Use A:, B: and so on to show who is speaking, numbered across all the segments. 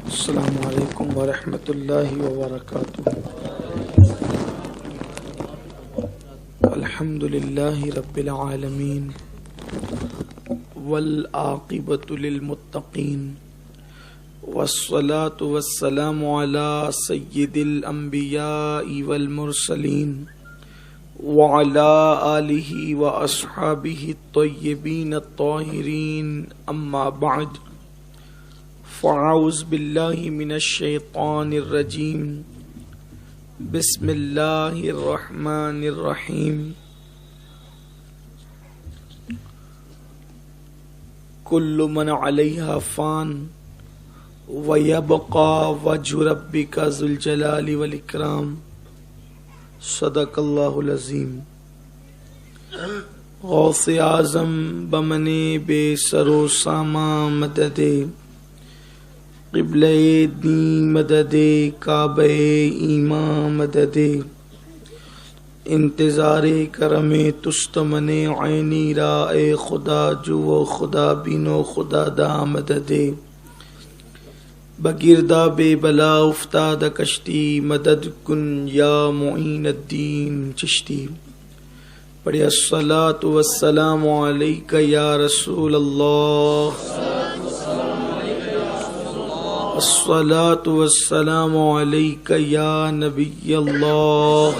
A: السلام علیکم ورحمۃ اللہ وبرکاتہ۔ الحمد للہ رب العالمین والعاقبۃ للمتقین والصلاة والسلام علی سید الانبیاء والمرسلین وعلی آلہ واصحابہ الطیبین الطاہرین، اما بعد فاعوذ باللہ من الشیطان الرجیم، بسم اللہ الرحمن الرحیم۔ کل من علیہا فان ویبقى وجہ ربک ذو الجلال والاکرام، صدق اللہ العظیم۔ غوث اعظم بمن بے سرو ساما مدد، قبلہ دین مدد، کعبہ ایمان مدد، انتظار کرم تستمن عینی را، اے خدا جو خدا بینو خدا دا مدد، بگردہ بے بلا افتاد کشتی، مدد کن یا معین الدین چشتی۔ پڑھے الصلاۃ والسلام علیک یا رسول اللہ، الصلاۃ والسلام علیک یا نبی اللہ،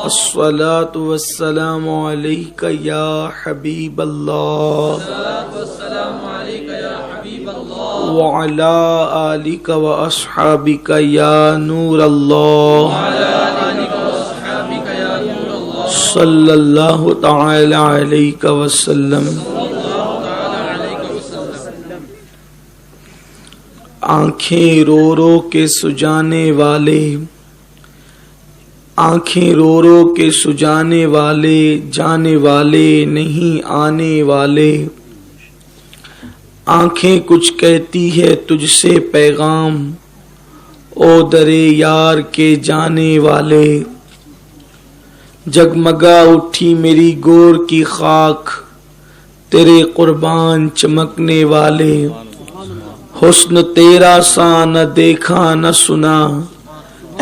A: الصلاۃ والسلام علیک یا حبیب اللہ، وعلی آلک واصحابک یا نور اللہ، صلی اللہ تعالی علیہ وسلم۔ آنکھیں رو رو کے سجانے والے، آنکھیں رو رو کے سجانے والے، جانے والے نہیں آنے والے، آنکھیں کچھ کہتی ہے تجھ سے پیغام، او درے یار کے جانے والے، جگمگا اٹھی میری گور کی خاک، تیرے قربان چمکنے والے، حسن تیرا سا نہ دیکھا نہ سنا،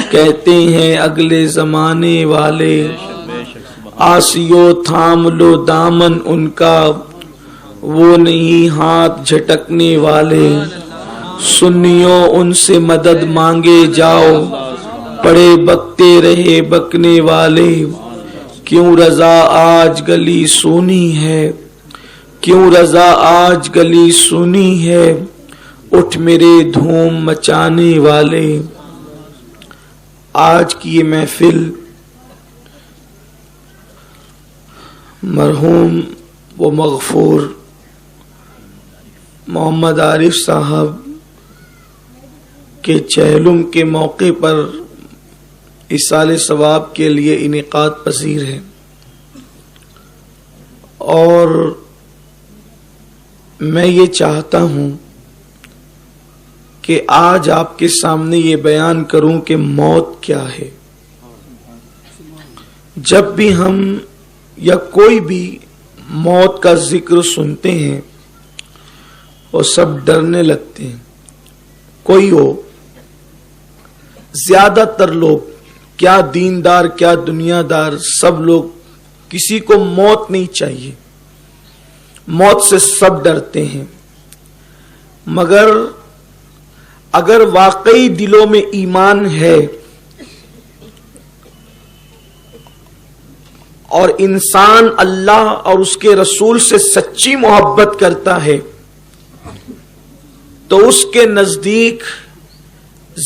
A: کہتے ہیں اگلے زمانے والے، آسیو تھام لو دامن ان کا، وہ نہیں ہاتھ جھٹکنے والے، سنیوں ان سے مدد مانگے جاؤ، پڑے بکتے رہے بکنے والے، کیوں رضا آج گلی سونی ہے، کیوں رضا آج گلی سونی ہے، اٹھ میرے دھوم مچانے والے۔ آج کی یہ محفل مرحوم و مغفور محمد عارف صاحب کے چہلم کے موقع پر ایصال ثواب کے لیے انعقاد پذیر ہے، اور میں یہ چاہتا ہوں کہ آج آپ کے سامنے یہ بیان کروں کہ موت کیا ہے۔ جب بھی ہم یا کوئی بھی موت کا ذکر سنتے ہیں وہ سب ڈرنے لگتے ہیں، کوئی ہو، زیادہ تر لوگ، کیا دیندار کیا دنیا دار، سب لوگ، کسی کو موت نہیں چاہیے، موت سے سب ڈرتے ہیں، مگر اگر واقعی دلوں میں ایمان ہے اور انسان اللہ اور اس کے رسول سے سچی محبت کرتا ہے تو اس کے نزدیک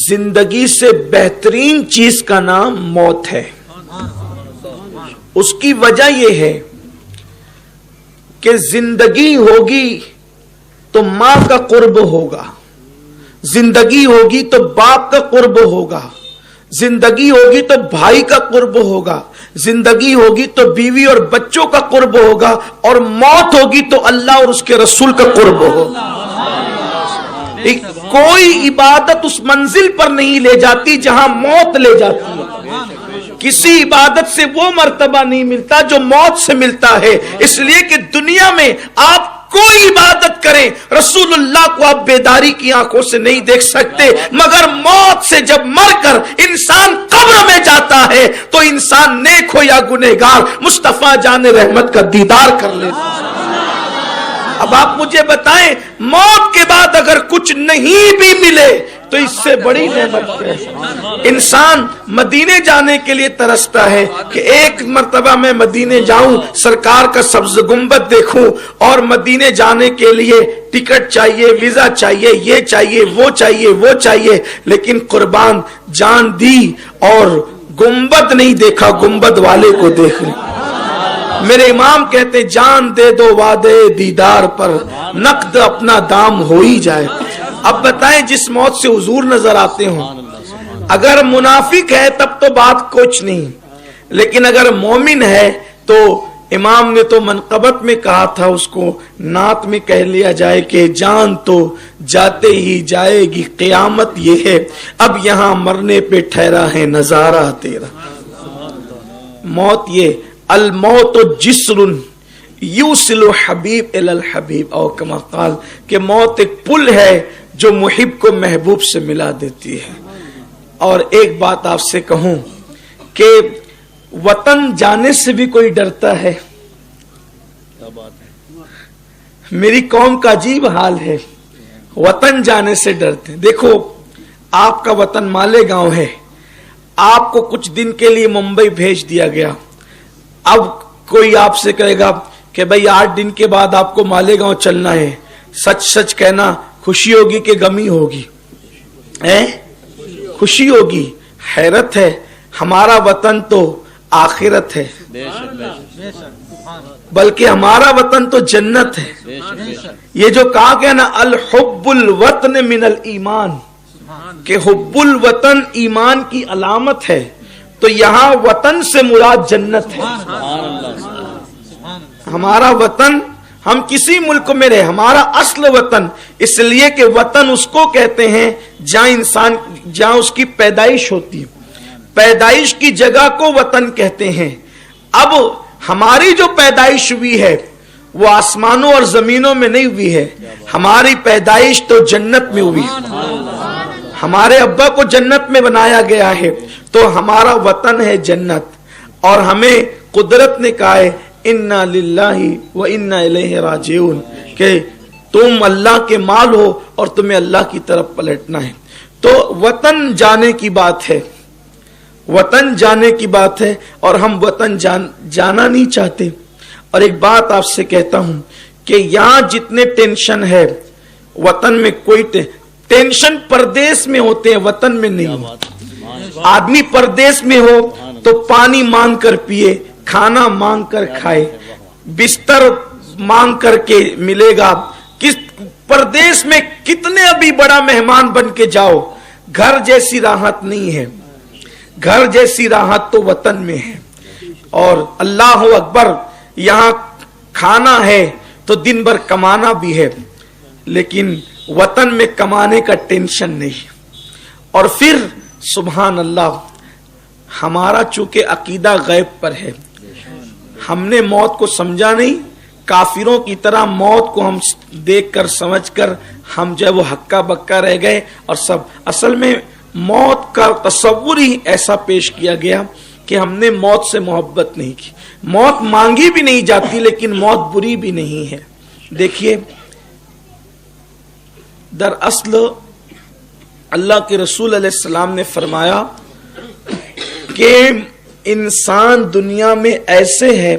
A: زندگی سے بہترین چیز کا نام موت ہے۔ اس کی وجہ یہ ہے کہ زندگی ہوگی تو ماں کا قرب ہوگا، زندگی ہوگی تو باپ کا قرب ہوگا، زندگی ہوگی تو بھائی کا قرب ہوگا، زندگی ہوگی تو بیوی اور بچوں کا قرب ہوگا، اور موت ہوگی تو اللہ اور اس کے رسول کا قرب ہوگا۔ کوئی عبادت اس منزل پر نہیں لے جاتی جہاں موت لے جاتی ہے، کسی عبادت سے وہ مرتبہ نہیں ملتا جو موت سے ملتا ہے، اس لیے کہ دنیا میں آپ کوئی عبادت کریں, رسول اللہ کو آپ بیداری کی آنکھوں سے نہیں دیکھ سکتے, مگر موت سے جب مر کر انسان قبر میں جاتا ہے تو انسان نیک ہو یا گنہگار مصطفیٰ جان رحمت کا دیدار کر لیتا ہے. اب آپ مجھے بتائیں, موت کے بعد اگر کچھ نہیں بھی ملے تو اس سے بڑی نعمت ہے. انسان مدینے جانے کے لیے ترستا ہے کہ ایک مرتبہ میں مدینے جاؤں, سرکار کا سبز گنبد دیکھوں, اور مدینے جانے کے لیے ٹکٹ چاہیے, ویزا چاہیے, یہ چاہیے, وہ چاہیے, وہ چاہیے, لیکن قربان جان دی اور گنبد نہیں دیکھا, گنبد والے کو دیکھ لیں. میرے امام کہتے جان دے دو وعدے دیدار پر, نقد اپنا دام ہو ہی جائے. اب بتائیں جس موت سے حضور نظر آتے ہوں, اگر منافق ہے تب تو بات کچھ نہیں, لیکن اگر مومن ہے تو امام نے تو منقبت میں کہا تھا, اس کو نعت میں کہہ لیا جائے کہ جان تو جاتے ہی جائے گی, قیامت یہ ہے اب یہاں مرنے پہ ٹھہرا ہے نظارہ تیرا. موت یہ الموت جسر یوصل حبیب الی الحبیب, اور کما قال کہ موت ایک پل ہے جو محب کو محبوب سے ملا دیتی ہے. اور ایک بات آپ سے کہوں کہ وطن جانے سے بھی کوئی ڈرتا ہے. میری قوم کا عجیب حال ہے, وطن جانے سے ڈرتے. دیکھو آپ کا وطن مالیگاؤں ہے, آپ کو کچھ دن کے لیے ممبئی بھیج دیا گیا. اب کوئی آپ سے کہے گا کہ بھئی 8 دن کے بعد آپ کو مالیگاؤں چلنا ہے, سچ سچ کہنا خوشی ہوگی کہ غمی ہوگی؟ خوشی ہوگی. حیرت ہے, ہمارا وطن تو آخرت ہے, بلکہ ہمارا وطن تو جنت ہے. یہ جو کہا گیا نا الحب الوطن من الایمان, کہ حب الوطن ایمان کی علامت ہے, تو یہاں وطن سے مراد جنت ہے. ہمارا وطن, ہم کسی ملک میں رہے, ہمارا اصل وطن, اس لیے کہ وطن اس کو کہتے ہیں جہاں اس کی پیدائش ہوتی ہے, پیدائش کی جگہ کو وطن کہتے ہیں. اب ہماری جو پیدائش ہوئی ہے وہ آسمانوں اور زمینوں میں نہیں ہوئی ہے, ہماری پیدائش تو جنت میں ہوئی. ہمارے ابا کو جنت میں بنایا گیا ہے, تو ہمارا وطن ہے جنت. اور ہمیں قدرت نے کہا ہے انا للہ و انا الیہ راجعون, کہ تم اللہ کے مال ہو اور تمہیں اللہ کی طرف پلٹنا ہے. تو وطن جانے کی بات ہے, وطن جانے کی بات ہے, اور ہم وطن جانا نہیں چاہتے. اور ایک بات آپ سے کہتا ہوں کہ یہاں جتنے ٹینشن ہے وطن میں کوئی ٹینشن پردیس میں ہوتے ہیں, وطن میں نہیں. آدمی پردیس میں ہو تو پانی مانگ کر پیے, کھانا مانگ کر کھائے, بستر مانگ کر کے ملے گا. کس پردیس میں کتنے ابھی بڑا مہمان بن کے جاؤ, گھر جیسی راحت نہیں ہے. گھر جیسی راحت تو وطن میں ہے. اور اللہ اکبر, یہاں کھانا ہے تو دن بھر کمانا بھی ہے, لیکن وطن میں کمانے کا ٹینشن نہیں. اور پھر سبحان اللہ, ہمارا چونکہ عقیدہ غیب پر ہے, ہم نے موت کو سمجھا نہیں. کافروں کی طرح موت کو ہم دیکھ کر سمجھ کر ہم جو ہے وہ ہکا بکا رہ گئے. اور سب اصل میں موت کا تصور ہی ایسا پیش کیا گیا کہ ہم نے موت سے محبت نہیں کی. موت مانگی بھی نہیں جاتی, لیکن موت بری بھی نہیں ہے. دیکھیے دراصل اللہ کے رسول علیہ السلام نے فرمایا کہ انسان دنیا میں ایسے ہے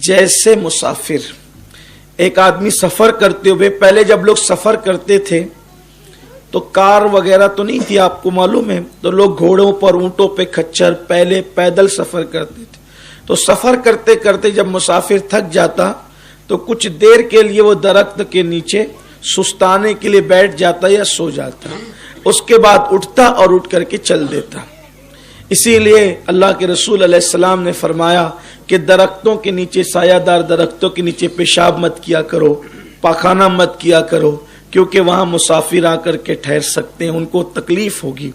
A: جیسے مسافر. ایک آدمی سفر کرتے ہوئے, پہلے جب لوگ سفر کرتے تھے تو کار وغیرہ تو نہیں تھی, آپ کو معلوم ہے, تو لوگ گھوڑوں پر, اونٹوں پہ, کچھر, پہلے پیدل سفر کرتے تھے. تو سفر کرتے کرتے جب مسافر تھک جاتا تو کچھ دیر کے لیے وہ درخت کے نیچے سستانے کے لیے بیٹھ جاتا یا سو جاتا, اس کے بعد اٹھتا اور اٹھ کر کے چل دیتا. اسی لیے اللہ کے رسول علیہ السلام نے فرمایا کہ درختوں کے نیچے, سایہ دار درختوں کے نیچے پیشاب مت کیا کرو, پاخانہ مت کیا کرو, کیونکہ وہاں مسافر آ کر کے ٹھہر سکتے ہیں, ان کو تکلیف ہوگی.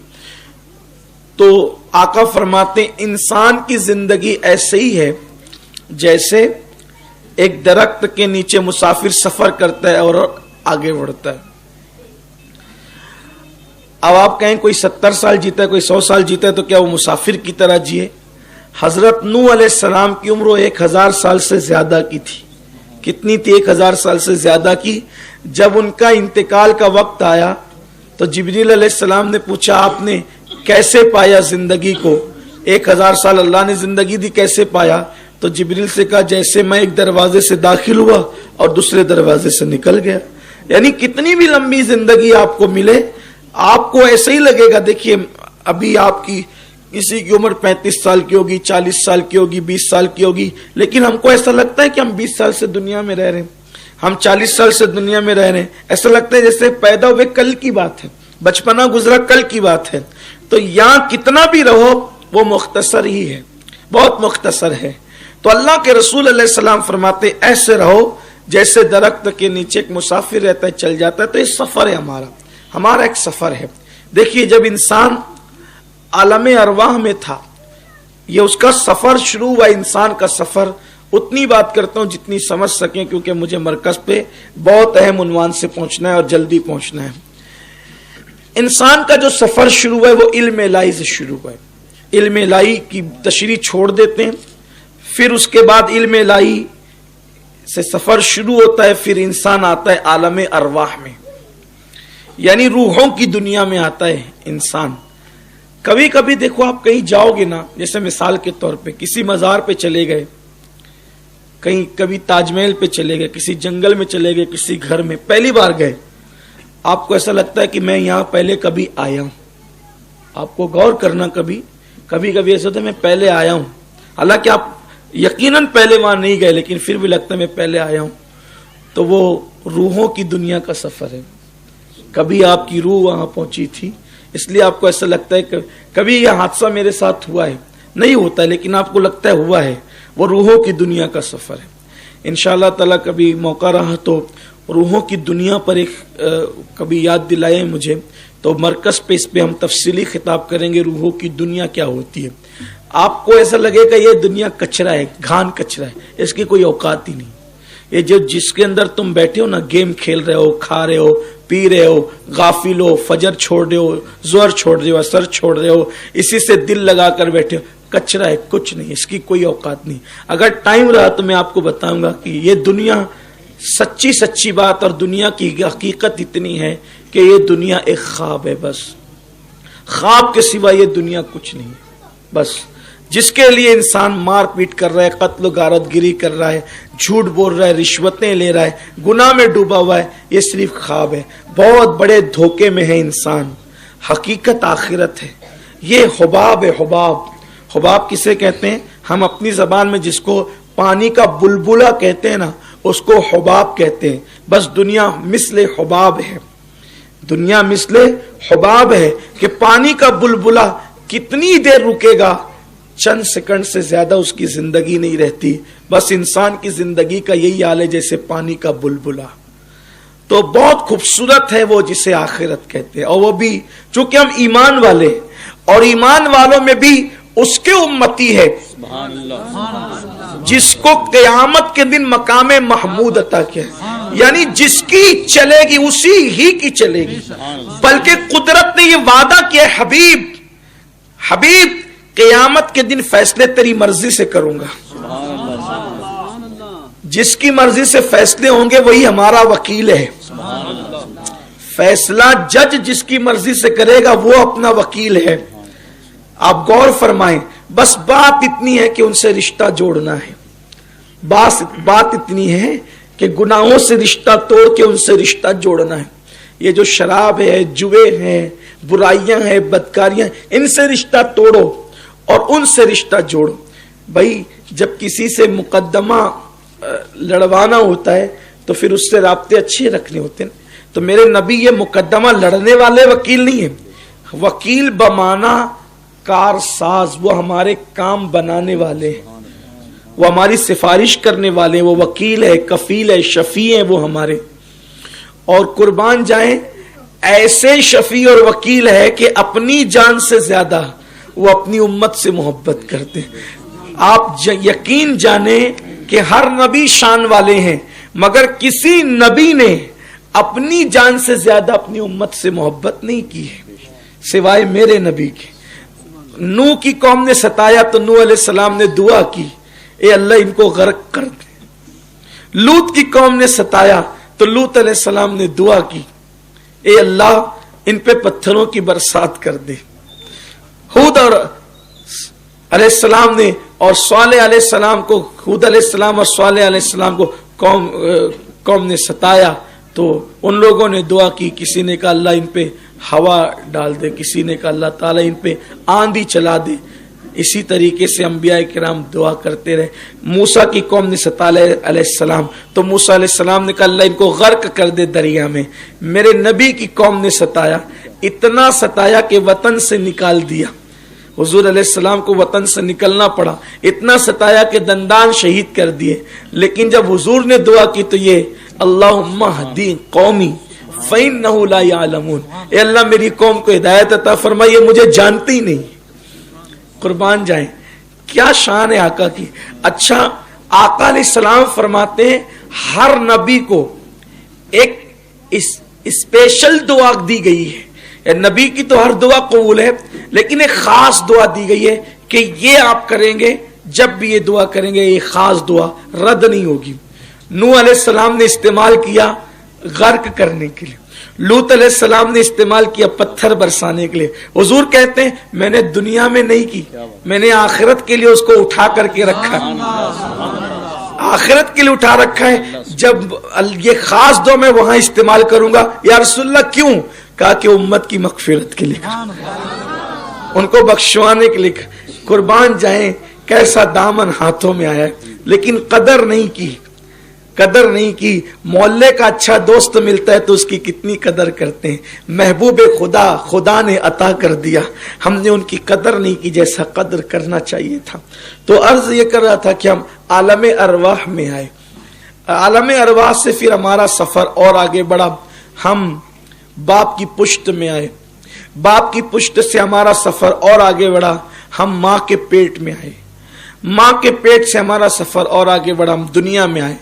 A: تو آقا فرماتے ہیں انسان کی زندگی ایسے ہی ہے جیسے ایک درخت کے نیچے مسافر سفر کرتا ہے اور آگے بڑھتا ہے. اب آپ کہیں کوئی 70 سال جیتا ہے, کوئی 100 سال جیتا ہے, تو کیا وہ مسافر کی طرح جیے؟ حضرت نوح علیہ السلام کی عمر 1000 سال سے زیادہ کی تھی. کتنی تھی؟ 1000 سال سے زیادہ کی. جب ان کا انتقال کا وقت آیا تو جبریل علیہ السلام نے پوچھا آپ نے کیسے پایا زندگی کو؟ 1000 سال اللہ نے زندگی دی, کیسے پایا؟ تو جبریل سے کہا جیسے میں ایک دروازے سے داخل ہوا اور دوسرے دروازے سے نکل گیا. یعنی کتنی بھی لمبی زندگی آپ کو ملے, آپ کو ایسے ہی لگے گا. دیکھیے ابھی آپ کی کسی کی عمر 35 سال کی ہوگی, 40 سال کی ہوگی, 20 سال کی ہوگی, لیکن ہم کو ایسا لگتا ہے کہ ہم 20 سال سے دنیا میں رہ رہے ہیں, ہم 40 سال سے دنیا میں رہ رہے ہیں. ایسا لگتا ہے جیسے پیدا ہوئے کل کی بات ہے, بچپنا گزرا کل کی بات ہے. تو یہاں کتنا بھی رہو وہ مختصر ہی ہے, بہت مختصر ہے. تو اللہ کے رسول علیہ السلام فرماتے ایسے رہو جیسے درخت کے نیچے ایک مسافر رہتا ہے, چل جاتا ہے. تو یہ سفر ہے ہمارا ایک سفر ہے. دیکھیے جب انسان عالم ارواح میں تھا, یہ اس کا سفر شروع ہوا. انسان کا سفر اتنی بات کرتا ہوں جتنی سمجھ سکیں, کیونکہ مجھے مرکز پہ بہت اہم عنوان سے پہنچنا ہے اور جلدی پہنچنا ہے. انسان کا جو سفر شروع ہوا ہے وہ علم الہی سے شروع ہوا ہے. علم الہی کی تشریح چھوڑ دیتے ہیں, پھر اس کے بعد علم الہی سے سفر شروع ہوتا ہے. پھر انسان آتا ہے عالم ارواح میں, یعنی روحوں کی دنیا میں آتا ہے انسان. کبھی کبھی دیکھو آپ کہیں جاؤ گے نا, جیسے مثال کے طور پہ کسی مزار پہ چلے گئے, کہیں کبھی تاج محل پہ چلے گئے, کسی جنگل میں چلے گئے, کسی گھر میں پہلی بار گئے, آپ کو ایسا لگتا ہے کہ میں یہاں پہلے کبھی آیا ہوں. آپ کو غور کرنا, کبھی کبھی ایسا ہوتا ہے میں پہلے آیا ہوں, حالانکہ آپ یقیناً پہلے وہاں نہیں گئے, لیکن پھر بھی لگتا ہے میں پہلے آیا ہوں. تو وہ روحوں کی دنیا کا سفر ہے. کبھی آپ کی روح وہاں پہنچی تھی, اس لیے آپ کو ایسا لگتا ہے کہ کبھی یہ حادثہ میرے ساتھ ہوا ہے, نہیں ہوتا لیکن آپ کو لگتا ہے ہوا ہے. وہ روحوں کی دنیا کا سفر ہے. انشاءاللہ تعالی کبھی موقع رہا تو روحوں کی دنیا پر ایک کبھی یاد دلائیں مجھے, تو مرکز پہ اس پہ ہم تفصیلی خطاب کریں گے روحوں کی دنیا کیا ہوتی ہے. آپ کو ایسا لگے گا یہ دنیا کچرا ہے, گھان کچرا ہے, اس کی کوئی اوقات ہی نہیں. یہ جو جس کے اندر تم بیٹھے ہو نا, گیم کھیل رہے ہو, کھا رہے ہو, پی رہے ہو, غافل ہو, فجر چھوڑ رہے ہو, ظہر چھوڑ رہے ہو, عصر چھوڑ رہے ہو, اسی سے دل لگا کر بیٹھے ہو, کچرا ہے, کچھ نہیں, اس کی کوئی اوقات نہیں. اگر ٹائم رہا تو میں آپ کو بتاؤں گا کہ یہ دنیا سچی بات, اور دنیا کی حقیقت اتنی ہے کہ یہ دنیا ایک خواب ہے. بس خواب کے سوا یہ دنیا کچھ نہیں. بس جس کے لیے انسان مار پیٹ کر رہا ہے, قتل و غارت گری کر رہا ہے, جھوٹ بول رہا ہے, رشوتیں لے رہا ہے, گناہ میں ڈوبا ہوا ہے, یہ صرف خواب ہے. بہت بڑے دھوکے میں ہے انسان. حقیقت آخرت ہے. یہ حباب ہے, حباب. حباب کسے کہتے ہیں؟ ہم اپنی زبان میں جس کو پانی کا بلبلہ کہتے ہیں نا, اس کو حباب کہتے ہیں. بس دنیا مثل حباب ہے. دنیا مثل حباب ہے کہ پانی کا بلبلہ کتنی دیر رکے گا, چند سیکنڈ سے زیادہ اس کی زندگی نہیں رہتی. بس انسان کی زندگی کا یہی حال ہے جیسے پانی کا بلبلہ. تو بہت خوبصورت ہے وہ جسے آخرت کہتے ہیں, اور وہ بھی چونکہ ہم ایمان والے, اور ایمان والوں میں بھی اس کے امتی ہے جس کو قیامت کے دن مقام محمود عطا کیا, یعنی جس کی چلے گی اسی ہی کی چلے گی. بلکہ قدرت نے یہ وعدہ کیا, حبیب قیامت کے دن فیصلے تیری مرضی سے کروں گا. جس کی مرضی سے فیصلے ہوں گے وہی ہمارا وکیل ہے. فیصلہ جج جس کی مرضی سے کرے گا وہ اپنا وکیل ہے. آپ غور فرمائیں, بس بات اتنی ہے کہ ان سے رشتہ جوڑنا ہے. بات اتنی ہے کہ گناہوں سے رشتہ توڑ کے ان سے رشتہ جوڑنا ہے. یہ جو شراب ہے, جوے ہیں, برائیاں ہیں, بدکاریاں, ان سے رشتہ توڑو اور ان سے رشتہ جوڑو. بھائی جب کسی سے مقدمہ لڑوانا ہوتا ہے تو پھر اس سے رابطے اچھے رکھنے ہوتے ہیں. تو میرے نبی یہ مقدمہ لڑنے والے وکیل نہیں ہیں. وکیل بمانا کار ساز, وہ ہمارے کام بنانے والے ہیں, وہ ہماری سفارش کرنے والے ہیں. وہ وکیل ہے, کفیل ہے, شفیع ہیں وہ ہمارے. اور قربان جائیں ایسے شفیع اور وکیل ہے کہ اپنی جان سے زیادہ وہ اپنی امت سے محبت کرتے ہیں. آپ یقین جانیں کہ ہر نبی شان والے ہیں مگر کسی نبی نے اپنی جان سے زیادہ اپنی امت سے محبت نہیں کی ہے سوائے میرے نبی کے۔ نوح کی قوم نے ستایا تو نوح علیہ السلام نے دعا کی اے اللہ ان کو غرق کر دے۔ لوط کی قوم نے ستایا تو لوط علیہ السلام نے دعا کی اے اللہ ان پہ پتھروں کی برسات کر دے۔ ہود اور علیہ السلام نے اور صالح علیہ السلام کو، ہود علیہ السلام اور صالح علیہ السلام کو قوم نے ستایا تو ان لوگوں نے دعا کی، کسی نے کہا اللہ ان پہ ہوا ڈال دے، کسی نے کہا اللہ تعالیٰ ان پہ آندھی چلا دے۔ اسی طریقے سے انبیاء کرام دعا کرتے رہے۔ موسیٰ کی قوم نے ستایا علیہ السلام تو موسیٰ علیہ السلام نے کہا اللہ ان کو غرق کر دے دریا میں۔ میرے نبی کی قوم نے ستایا، اتنا ستایا کہ وطن سے نکال دیا، حضور علیہ السلام کو وطن سے نکلنا پڑا، اتنا ستایا کہ دندان شہید کر دیے۔ لیکن جب حضور نے دعا کی تو یہ اللہم اہدی قومی فإنہ لا یعلمون، اے اللہ میری قوم کو ہدایت عطا فرما، یہ مجھے جانتی نہیں۔ قربان جائیں، کیا شان ہے آقا کی۔ اچھا آقا علیہ السلام فرماتے ہیں ہر نبی کو ایک اسپیشل دعا دی گئی ہے، نبی کی تو ہر دعا قبول ہے لیکن ایک خاص دعا دی گئی ہے کہ یہ آپ کریں گے، جب بھی یہ دعا کریں گے یہ خاص دعا رد نہیں ہوگی۔ نوح علیہ السلام نے استعمال کیا غرق کرنے کے لیے، لوط علیہ السلام نے استعمال کیا پتھر برسانے کے لیے۔ حضور کہتے ہیں میں نے دنیا میں نہیں کی، میں نے آخرت کے لیے اس کو اٹھا کر کے رکھا ہے، آخرت کے لیے اٹھا رکھا ہے۔ جب یہ خاص دعا میں وہاں استعمال کروں گا۔ یا رسول اللہ کیوں؟ کہا کہ امت کی مغفرت کے لیے، ان کو بخشوانے کے لیے۔ قربان جائیں کیسا دامن ہاتھوں میں آیا ہے، لیکن قدر نہیں کی، قدر نہیں کی۔ محلے کا اچھا دوست ملتا ہے تو اس کی کتنی قدر کرتے ہیں۔ محبوب خدا خدا نے عطا کر دیا، ہم نے ان کی قدر نہیں کی جیسا قدر کرنا چاہیے تھا۔ تو عرض یہ کر رہا تھا کہ ہم عالم ارواح میں آئے، عالم ارواح سے پھر ہمارا سفر اور آگے بڑھا، ہم باپ کی پشت میں آئے، باپ کی پشت سے ہمارا سفر اور آگے بڑھا، ہم ماں کے پیٹ میں آئے، ماں کے پیٹ سے ہمارا سفر اور آگے بڑھا، ہم دنیا میں آئے،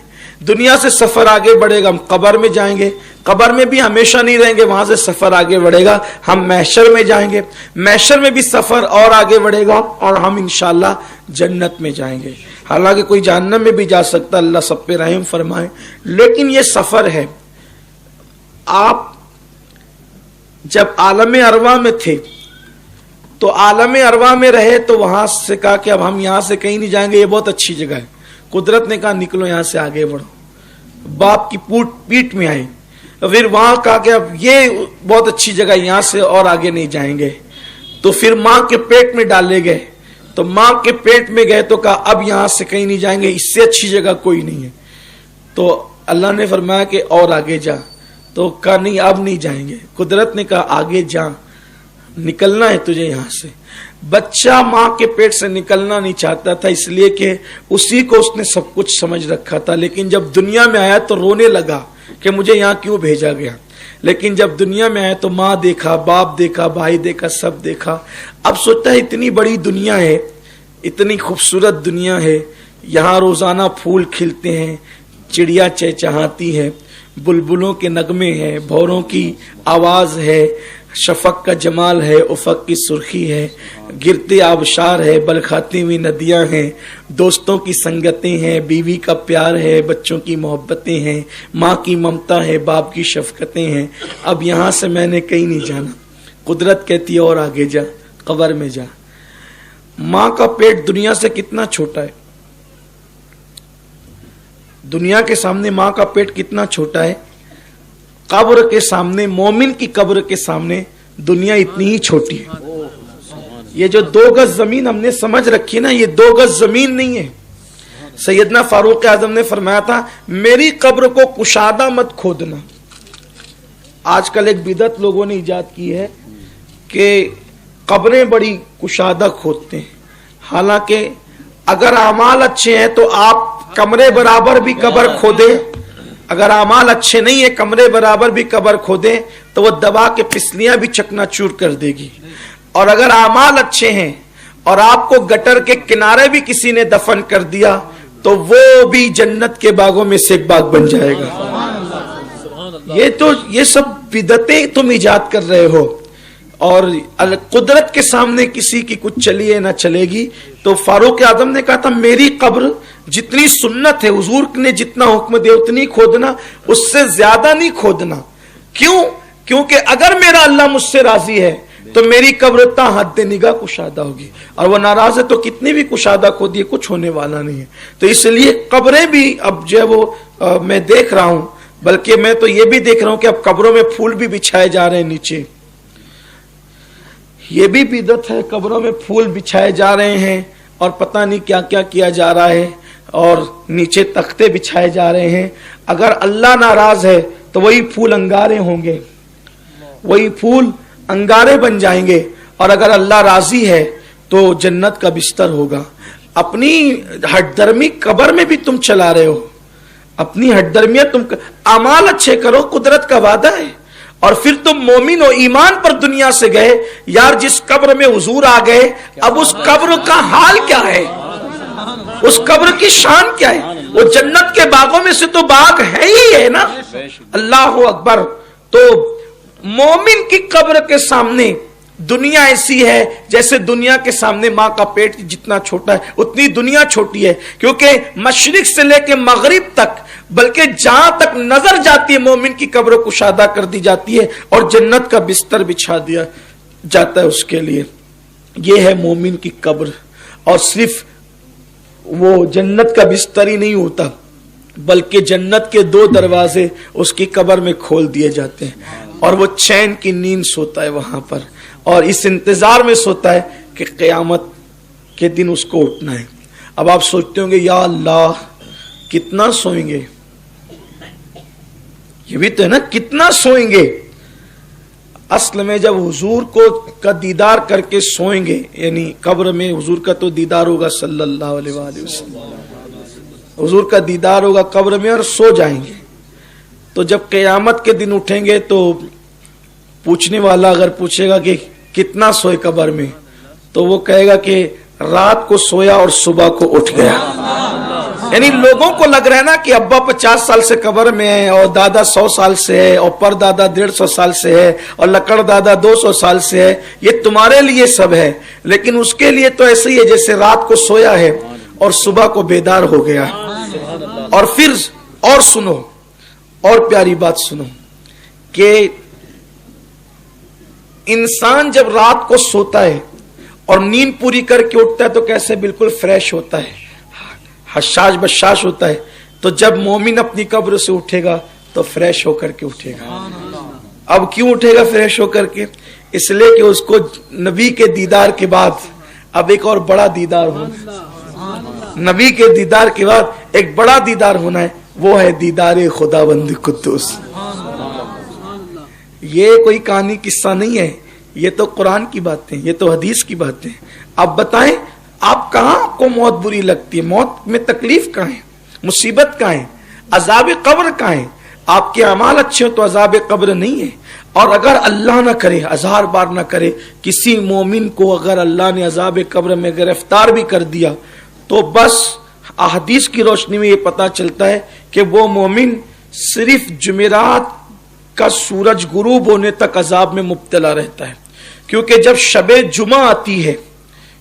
A: دنیا سے سفر آگے بڑھے گا، ہم قبر میں جائیں گے، قبر میں بھی ہمیشہ نہیں رہیں گے، وہاں سے سفر آگے بڑھے گا، ہم محشر میں جائیں گے، محشر میں بھی سفر اور آگے بڑھے گا اور ہم انشاءاللہ جنت میں جائیں گے۔ حالانکہ کوئی جہنم میں بھی جا سکتا، اللہ سب پہ رحم فرمائے، لیکن یہ سفر ہے۔ آپ جب عالم ارواح میں تھے تو عالم ارواح میں رہے تو وہاں سے کہا کہ اب ہم یہاں سے کہیں نہیں جائیں گے، یہ بہت اچھی جگہ ہے۔ قدرت نے کہا نکلو یہاں سے آگے بڑھو، باپ کی پیٹ میں آئے، پھر وہاں کہا کہ اب یہ بہت اچھی جگہ، یہاں سے اور آگے نہیں جائیں گے، تو پھر ماں کے پیٹ میں ڈالے گئے، تو ماں کے پیٹ میں گئے تو کہا اب یہاں سے کہیں نہیں جائیں گے، اس سے اچھی جگہ کوئی نہیں ہے۔ تو اللہ نے فرمایا کہ اور آگے جا، تو کہا نہیں اب نہیں جائیں گے۔ قدرت نے کہا آگے جا، نکلنا ہے تجھے یہاں سے۔ بچہ ماں کے پیٹ سے نکلنا نہیں چاہتا تھا، اس لیے کہ اسی کو اس نے سب کچھ سمجھ رکھا تھا، لیکن جب دنیا میں آیا تو رونے لگا کہ مجھے یہاں کیوں بھیجا گیا۔ لیکن جب دنیا میں آیا تو ماں دیکھا، باپ دیکھا، بھائی دیکھا، سب دیکھا۔ اب سوچتا ہے اتنی بڑی دنیا ہے، اتنی خوبصورت دنیا ہے، یہاں روزانہ پھول کھلتے ہیں، چڑیا چہچہاتی ہے، بلبلوں کے نغمے ہیں، بھوروں کی آواز ہے، شفق کا جمال ہے، افق کی سرخی ہے، گرتے آبشار ہے، بلکھاتی ہوئی ندیاں ہیں، دوستوں کی سنگتیں ہیں، بیوی کا پیار ہے، بچوں کی محبتیں ہیں، ماں کی ممتا ہے، باپ کی شفقتیں ہیں۔ اب یہاں سے میں نے کہیں نہیں جانا۔ قدرت کہتی ہے اور آگے جا، قبر میں جا۔ ماں کا پیٹ دنیا سے کتنا چھوٹا ہے، دنیا کے سامنے ماں کا پیٹ کتنا چھوٹا ہے، قبر کے سامنے، مومن کی قبر کے سامنے دنیا اتنی ہی چھوٹی ہے۔ یہ جو 2 گز زمین ہم نے سمجھ رکھی نا، یہ 2 گز زمین نہیں ہے۔ سیدنا فاروق اعظم نے فرمایا تھا میری قبر کو کشادہ مت کھودنا۔ آج کل ایک بدعت لوگوں نے ایجاد کی ہے کہ قبریں بڑی کشادہ کھودتے ہیں، حالانکہ اگر اعمال اچھے ہیں تو آپ کمرے برابر بھی قبر کھودیں، اگر اعمال اچھے نہیں ہیں کمرے برابر بھی قبر کھودیں تو وہ دبا کے پسلیاں بھی چکنا چور کر دے گی۔ اور اگر اعمال اچھے ہیں اور آپ کو گٹر کے کنارے بھی کسی نے دفن کر دیا تو وہ بھی جنت کے باغوں میں سے ایک باغ بن جائے گا. یہ سب بدعتیں تم ایجاد کر رہے ہو, اور قدرت کے سامنے کسی کی کچھ چلیے نہ چلے گی. تو فاروق اعظم نے کہا تھا میری قبر جتنی سنت ہے, حضور نے جتنا حکم دیا اتنی کھودنا, اس سے زیادہ نہیں کھودنا. کیوں؟ کیونکہ اگر میرا اللہ مجھ سے راضی ہے تو میری قبر تا حد نگاہ کشادہ ہوگی, اور وہ ناراض ہے تو کتنی بھی کشادہ کھودیے کچھ ہونے والا نہیں ہے. تو اس لیے قبریں بھی اب جو ہے وہ میں دیکھ رہا ہوں, بلکہ میں تو یہ بھی دیکھ رہا ہوں کہ اب قبروں میں پھول بھی بچھائے جا رہے ہیں نیچے. یہ بھی بدعت ہے, قبروں میں پھول بچھائے جا رہے ہیں اور پتہ نہیں کیا کیا کیا جا رہا ہے, اور نیچے تختے بچھائے جا رہے ہیں. اگر اللہ ناراض ہے تو وہی پھول انگارے ہوں گے, وہی پھول انگارے بن جائیں گے, اور اگر اللہ راضی ہے تو جنت کا بستر ہوگا. اپنی ہٹ درمی قبر میں بھی تم چلا رہے ہو, اپنی ہٹ درمیاں تم اعمال اچھے کرو, قدرت کا وعدہ ہے. اور پھر تم مومن و ایمان پر دنیا سے گئے. یار جس قبر میں حضور آ گئے, اب اس قبر کا حال کیا ہے, اس قبر کی شان کیا ہے؟ وہ جنت کے باغوں میں سے تو باغ ہے ہی ہے نا. اللہ اکبر. تو مومن کی قبر کے سامنے دنیا ایسی ہے جیسے دنیا کے سامنے ماں کا پیٹ جتنا چھوٹا ہے اتنی دنیا چھوٹی ہے, کیونکہ مشرق سے لے کے مغرب تک, بلکہ جہاں تک نظر جاتی ہے مومن کی قبر کشادہ کر دی جاتی ہے اور جنت کا بستر بچھا دیا جاتا ہے اس کے لیے. یہ ہے مومن کی قبر. اور صرف وہ جنت کا بستر ہی نہیں ہوتا, بلکہ جنت کے 2 دروازے اس کی قبر میں کھول دیے جاتے ہیں, اور وہ چین کی نیند سوتا ہے وہاں پر, اور اس انتظار میں سوتا ہے کہ قیامت کے دن اس کو اٹھنا ہے. اب آپ سوچتے ہوں گے یا اللہ کتنا سوئیں گے, یہ بھی تو ہے نا, کتنا سوئیں گے. اصل میں جب حضور کا دیدار کر کے سوئیں گے, یعنی قبر میں حضور کا تو دیدار ہوگا صلی اللہ علیہ وآلہ وسلم, حضور کا دیدار ہوگا قبر میں اور سو جائیں گے. تو جب قیامت کے دن اٹھیں گے تو پوچھنے والا اگر پوچھے گا کہ کتنا سوئے قبر میں, تو وہ کہے گا کہ رات کو سویا اور صبح کو اٹھ گیا. یعنی لوگوں کو لگ رہا ہے نا کہ ابا 50 سال سے قبر میں ہے, اور دادا 100 سال سے ہے, اور پر دادا 150 سال سے ہے, اور لکڑ دادا 200 سال سے ہے. یہ تمہارے لیے سب ہے, لیکن اس کے لیے تو ایسے ہی ہے جیسے رات کو سویا ہے اور صبح کو بیدار ہو گیا. اور پھر اور سنو, اور پیاری بات سنو کہ انسان جب رات کو سوتا ہے اور نیند پوری کر کے اٹھتا ہے تو کیسے بالکل فریش ہوتا ہے, حشاش بشاش ہوتا ہے. تو جب مومن اپنی قبر سے اٹھے گا تو فریش ہو کر کے اٹھے گا. اب کیوں اٹھے گا فریش ہو کر کے؟ اس لیے کہ اس کو نبی کے دیدار کے بعد اب ایک اور بڑا دیدار ہونا. نبی کے دیدار کے بعد ایک بڑا دیدار ہونا ہے, وہ ہے دیدار خداوند قدوس. یہ کوئی کہانی قصہ نہیں ہے, یہ تو قرآن کی باتیں, یہ تو حدیث کی باتیں. آپ بتائیں آپ کہاں آپ کو موت بری لگتی ہے؟ موت میں تکلیف کہاں ہے, مصیبت کہاں ہے, عذاب قبر کہاں ہے؟ آپ کے اعمال اچھے ہوں تو عذاب قبر نہیں ہے. اور اگر اللہ نہ کرے, 1000 بار نہ کرے, کسی مومن کو اگر اللہ نے عذاب قبر میں گرفتار بھی کر دیا تو بس احادیث کی روشنی میں یہ پتا چلتا ہے کہ وہ مومن صرف جمعرات کا سورج غروب ہونے تک عذاب میں مبتلا رہتا ہے. کیونکہ جب شب جمعہ آتی ہے,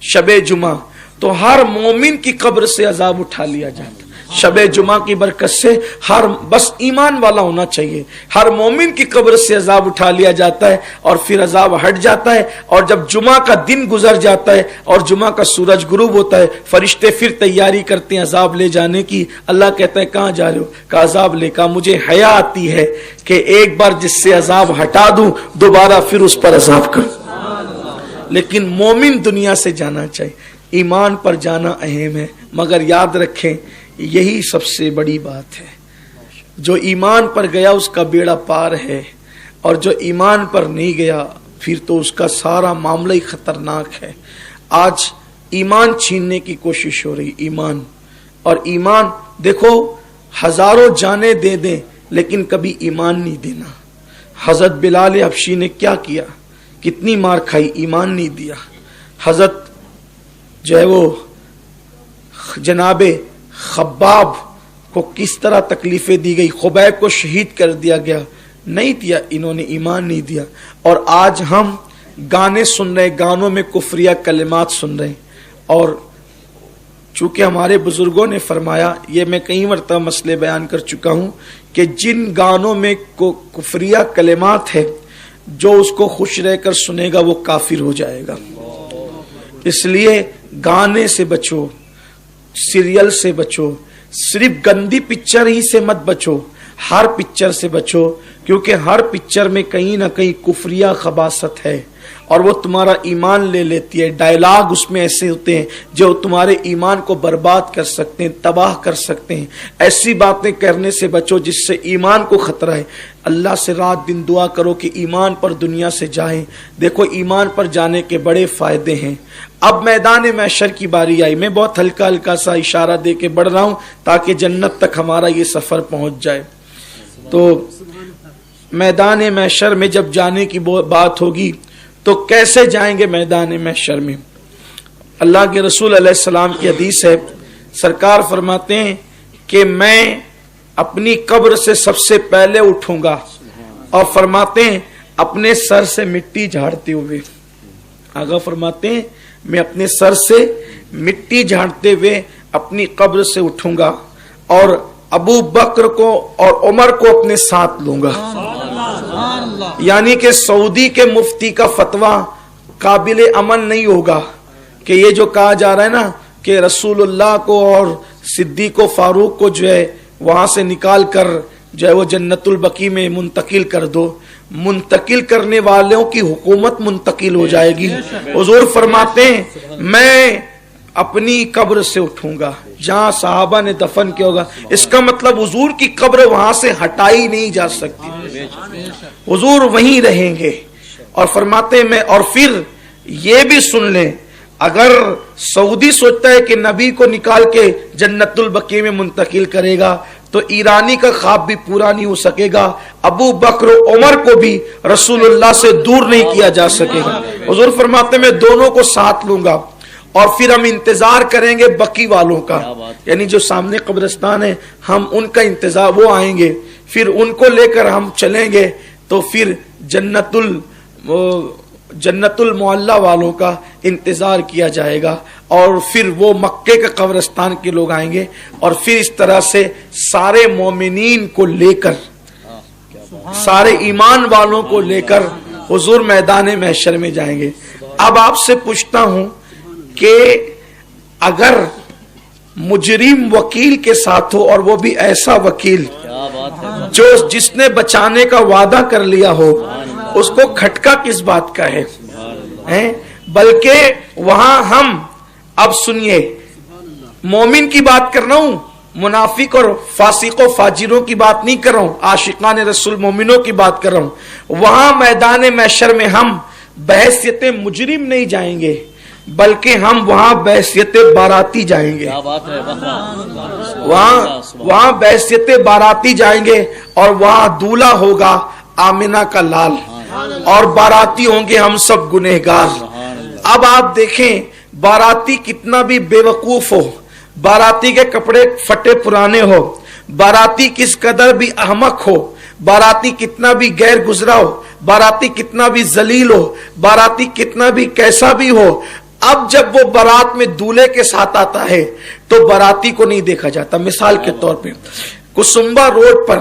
A: شب جمعہ, تو ہر مومن کی قبر سے عذاب اٹھا لیا جاتا ہے. شب جمعہ کی برکت سے بس ایمان والا ہونا چاہیے, ہر مومن کی قبر سے عذاب اٹھا لیا جاتا ہے, اور پھر عذاب ہٹ جاتا ہے. اور جب جمعہ کا دن گزر جاتا ہے اور جمعہ کا سورج غروب ہوتا ہے, فرشتے پھر تیاری کرتے ہیں عذاب لے جانے کی. اللہ کہتا ہے کہاں جا رہے ہو؟ کہ عذاب لے. کہا مجھے حیا آتی ہے کہ ایک بار جس سے عذاب ہٹا دوں دوبارہ پھر اس پر عذاب کروں. لیکن مومن دنیا سے جانا چاہیے, ایمان پر جانا اہم ہے. مگر یاد رکھیں یہی سب سے بڑی بات ہے, جو ایمان پر گیا اس کا بیڑا پار ہے, اور جو ایمان پر نہیں گیا پھر تو اس کا سارا معاملہ ہی خطرناک ہے. آج ایمان چھیننے کی کوشش ہو رہی, ایمان. اور ایمان دیکھو, ہزاروں جانیں دے دیں لیکن کبھی ایمان نہیں دینا. حضرت بلال حبشی نے کیا کیا, کتنی مار کھائی, ایمان نہیں دیا. حضرت جو ہے وہ جناب خباب کو کس طرح تکلیفیں دی گئی، خبیب کو شہید کر دیا گیا، نہیں دیا، انہوں نے ایمان نہیں دیا. اور آج ہم گانے سن رہے، گانوں میں کفریہ کلمات سن رہے ہیں. اور چونکہ ہمارے بزرگوں نے فرمایا، یہ میں کئی مرتبہ مسئلے بیان کر چکا ہوں، کہ جن گانوں میں کفریہ کلمات ہے، جو اس کو خوش رہ کر سنے گا وہ کافر ہو جائے گا. اس لیے گانے سے بچو، سیریل سے بچو، صرف گندی پکچر ہی سے مت بچو، ہر پکچر سے بچو، کیونکہ ہر پکچر میں کہیں نہ کہیں کفریہ خباثت ہے اور وہ تمہارا ایمان لے لیتی ہے. ڈائلاگ اس میں ایسے ہوتے ہیں جو تمہارے ایمان کو برباد کر سکتے ہیں، تباہ کر سکتے ہیں. ایسی باتیں کرنے سے بچو جس سے ایمان کو خطرہ ہے. اللہ سے رات دن دعا کرو کہ ایمان پر دنیا سے جائیں. دیکھو ایمان پر جانے کے بڑے فائدے ہیں. اب میدان محشر کی باری آئی. میں بہت ہلکا ہلکا سا اشارہ دے کے بڑھ رہا ہوں تاکہ جنت تک ہمارا یہ سفر پہنچ جائے. تو میدان محشر میں جب جانے کی بات ہوگی تو کیسے جائیں گے میدان محشر میں؟ اللہ کے رسول علیہ السلام کی حدیث ہے، سرکار فرماتے ہیں کہ میں اپنی قبر سے سب سے پہلے اٹھوں گا، اور فرماتے ہیں اپنے سر سے مٹی جھاڑتے ہوئے. آگا فرماتے ہیں میں اپنے سر سے مٹی جھاڑتے ہوئے اپنی قبر سے اٹھوں گا، اور ابو بکر کو اور عمر کو اپنے ساتھ لوں گا. یعنی کہ سعودی کے مفتی کا فتویٰ قابل عمل نہیں ہوگا کہ یہ جو کہا جا رہا ہے نا کہ رسول اللہ کو اور صدیق و فاروق کو جو ہے وہاں سے نکال کر جو ہے وہ جنت البقیع میں منتقل کر دو. منتقل کرنے والوں کی حکومت منتقل ہو جائے گی. حضور فرماتے ہیں میں اپنی قبر سے اٹھوں گا جہاں صحابہ نے دفن کیا ہوگا. اس کا مطلب حضور کی قبر وہاں سے ہٹائی نہیں جا سکتی، حضور وہیں رہیں گے. اور فرماتے ہیں میں، اور پھر یہ بھی سن لیں، اگر سعودی سوچتا ہے کہ نبی کو نکال کے جنت البقیع میں منتقل کرے گا تو ایرانی کا خواب بھی پورا نہیں ہو سکے گا. ابو بکر و عمر کو بھی رسول اللہ سے دور نہیں کیا جا سکے گا. حضور فرماتے ہیں میں دونوں کو ساتھ لوں گا، اور پھر ہم انتظار کریں گے بقی والوں کا، یعنی جو سامنے قبرستان ہے ہم ان کا انتظار، وہ آئیں گے، پھر ان کو لے کر ہم چلیں گے. تو پھر جنت المعلا والوں کا انتظار کیا جائے گا، اور پھر وہ مکے کے قبرستان کے لوگ آئیں گے، اور پھر اس طرح سے سارے مومنین کو لے کر، سارے ایمان والوں کو لے کر حضور میدان محشر میں جائیں گے. اب آپ سے پوچھتا ہوں کہ اگر مجرم وکیل کے ساتھ ہو، اور وہ بھی ایسا وکیل جو جس نے بچانے کا وعدہ کر لیا ہو، اس کو کھٹکا کس بات کا ہے؟ بلکہ وہاں ہم، اب سنیے، مومن کی بات کر رہا ہوں، منافق اور فاسق و فاجروں کی بات نہیں کر رہا ہوں، عاشقان رسول مومنوں کی بات کر رہا ہوں. وہاں میدان محشر میں ہم بحیثیت مجرم نہیں جائیں گے، بلکہ ہم وہاں بحیثیت باراتی جائیں گے. وہاں بحیثیت باراتی جائیں گے، اور وہاں دولہا ہوگا آمنہ کا لال، اور باراتی ہوں گے ہم سب گنہگار. اب آپ دیکھیں باراتی کتنا بھی بے وقوف ہو، باراتی کے کپڑے پھٹے پرانے ہو، باراتی کس قدر بھی احمق ہو، باراتی کتنا بھی غیر گزرا ہو، باراتی کتنا بھی ذلیل ہو، باراتی کتنا بھی کیسا بھی ہو، اب جب وہ بارات میں دولہے کے ساتھ آتا ہے تو باراتی کو نہیں دیکھا جاتا. مثال کے طور پہ کسمبا روڈ پر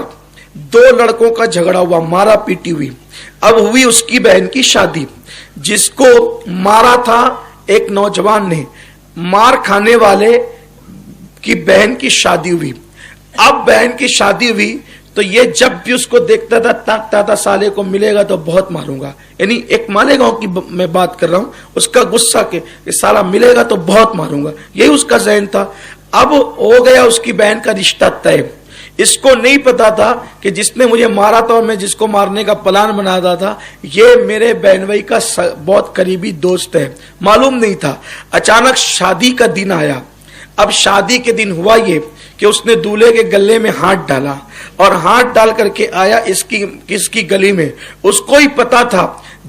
A: دو لڑکوں کا جھگڑا ہوا، مارا پیٹی ہوئی. اب ہوئی اس کی بہن کی شادی، جس کو مارا تھا ایک نوجوان نے، مار کھانے والے کی بہن کی شادی ہوئی. اب بہن کی شادی ہوئی تو یہ جب بھی اس کو دیکھتا تھا تاکتا تھا سالے کو ملے گا تو بہت ماروں گا. یعنی ایک مالیگاؤں کی میں بات کر رہا ہوں، اس کا غصہ کہ سالہ ملے گا تو بہت ماروں گا، یہی اس کا ذہن تھا. اب ہو گیا اس کی بہن کا رشتہ طے. اس کو نہیں پتا تھا کہ جس نے مجھے مارا تھا اور میں جس کو مارنے کا پلان بناتا تھا یہ میرے بہن بھائی کا بہت قریبی دوست ہے، معلوم نہیں تھا. اچانک شادی کا دن آیا. اب شادی کے دن ہوا یہ کہ اس نے دولہے کے گلے میں ہاتھ ڈالا، اور ہاتھ ڈال کر کے آیا اس کی گلی میں. اس کو ہی پتا تھا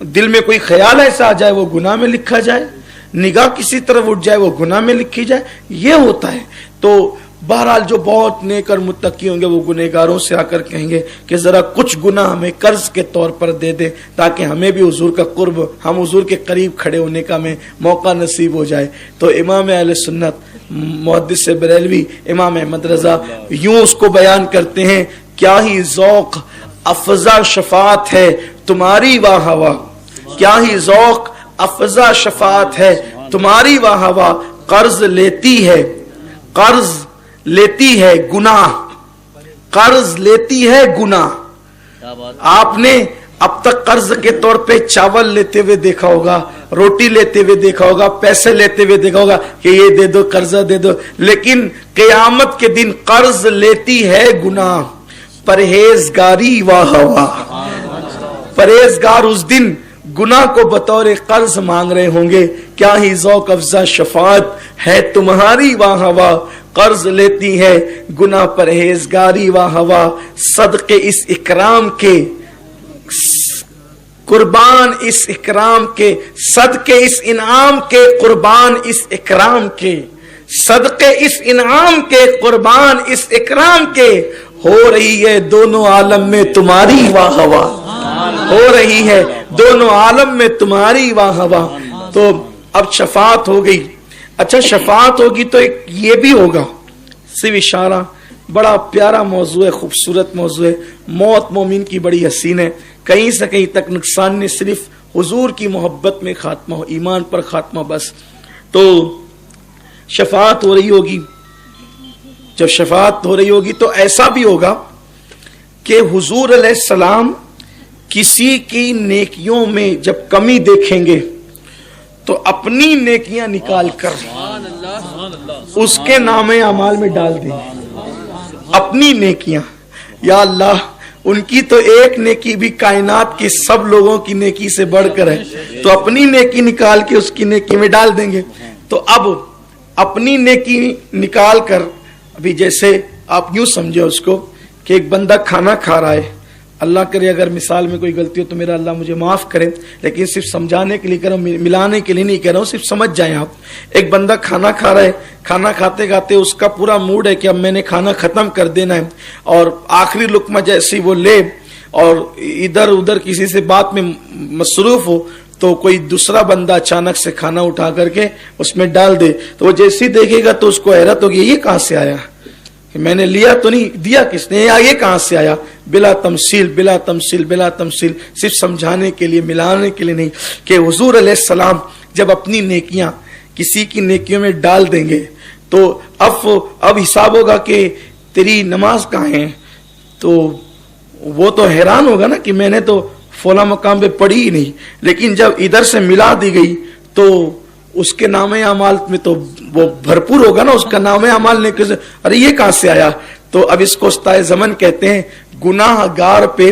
A: دل میں کوئی خیال ایسا آ جائے وہ گناہ میں لکھا جائے، نگاہ کسی طرف اٹھ جائے وہ گناہ میں لکھی جائے، یہ ہوتا ہے۔ تو بہرحال جو بہت نیک اور متقی ہوں گے وہ گنہگاروں سے آ کر کہیں گے کہ ذرا کچھ گناہ ہمیں قرض کے طور پر دے دے تاکہ ہمیں بھی حضور کا قرب، ہم حضور کے قریب کھڑے ہونے کا ہمیں موقع نصیب ہو جائے۔ تو امام اہل سنت محدث بریلوی امام احمد رضا یوں اس کو بیان کرتے ہیں، کیا ہی ذوق افزا شفاعت ہے تمہاری واہ ہوا، کیا ہی ذوق افزا شفاعت ہے تمہاری واہ ہوا، قرض لیتی ہے، قرض لیتی ہے گناہ، قرض لیتی ہے گناہ۔ آپ نے اب تک قرض کے طور پہ چاول لیتے ہوئے دیکھا ہوگا، روٹی لیتے ہوئے دیکھا ہوگا، پیسے لیتے ہوئے دیکھا ہوگا کہ یہ دے دو، قرضہ دے دو، لیکن قیامت کے دن قرض لیتی ہے گناہ، پرہیزگاری واہ واہ۔ پرہیزگار اس دن گناہ کو بطور قرض مانگ رہے ہوں گے، کیا ہی ذوق افزا شفاعت ہے تمہاری واہ واہ، قرض لیتی ہے گناہ پرہیزگاری واہ واہ، صدقے اس اکرام کے، قربان اس اکرام کے، صدقے اس انعام کے، قربان اس اکرام کے، صدقے اس انعام کے، قربان اس اکرام کے، ہو رہی ہے دونوں عالم میں تمہاری واہ واہ، ہو رہی ہے دونوں عالم میں تمہاری واہ واہ۔ تو اب شفاعت ہو گئی، اچھا شفاعت ہوگی تو ایک یہ بھی ہوگا، صرف اشارہ، بڑا پیارا موضوع ہے، خوبصورت موضوع ہے، موت مومن کی بڑی حسین ہے، کہیں سے کہیں تک نقصان نے صرف حضور کی محبت میں خاتمہ ہو، ایمان پر خاتمہ بس۔ تو شفاعت ہو رہی ہوگی، جب شفاعت ہو رہی ہوگی تو ایسا بھی ہوگا کہ حضور علیہ السلام کسی کی نیکیوں میں جب کمی دیکھیں گے تو اپنی نیکیاں نکال کر اس کے نام اعمال میں ڈال دیں گے، اپنی نیکیاں۔ یا اللہ، ان کی تو ایک نیکی بھی کائنات کے سب لوگوں کی نیکی سے بڑھ کر ہے، تو اپنی نیکی نکال کے اس کی نیکی میں ڈال دیں گے۔ تو اب اپنی نیکی نکال کر، ابھی جیسے آپ یوں سمجھے اس کو کہ ایک بندہ کھانا کھا رہا ہے، اللہ کرے اگر مثال میں کوئی غلطی ہو تو میرا اللہ مجھے معاف کرے، لیکن صرف سمجھانے کے لیے کہہ رہا ہوں، ملانے کے لیے نہیں کہہ رہا ہوں، صرف سمجھ جائیں آپ۔ ایک بندہ کھانا کھا رہا ہے، کھانا کھاتے کھاتے اس کا پورا موڈ ہے کہ اب میں نے کھانا ختم کر دینا ہے، اور آخری لقمہ جیسی وہ لے اور ادھر ادھر کسی سے بات میں مصروف ہو تو کوئی دوسرا بندہ اچانک سے کھانا اٹھا کر کے اس میں ڈال دے، تو وہ جیسے دیکھے گا تو اس کو حیرت ہوگی، یہ کہاں سے آیا، کہ میں نے لیا تو نہیں، دیا کس نے، یہ کہاں سے آیا؟ بلا تمثیل، بلا تمثیل، بلا تمثیل، صرف سمجھانے کے لیے، ملانے کے لیے نہیں، کہ حضور علیہ السلام جب اپنی نیکیاں کسی کی نیکیوں میں ڈال دیں گے تو اب حساب ہوگا کہ تیری نماز کہاں ہے، تو وہ تو حیران ہوگا نا کہ میں نے تو فلاں مقام پہ پڑھی ہی نہیں، لیکن جب ادھر سے ملا دی گئی تو اس کے نام اعمال میں تو وہ بھرپور ہوگا نا، اس کا نام اعمال نے کیسے، ارے یہ کہاں سے آیا؟ تو اب اس کو استائے زمن کہتے ہیں، گناہ گار پہ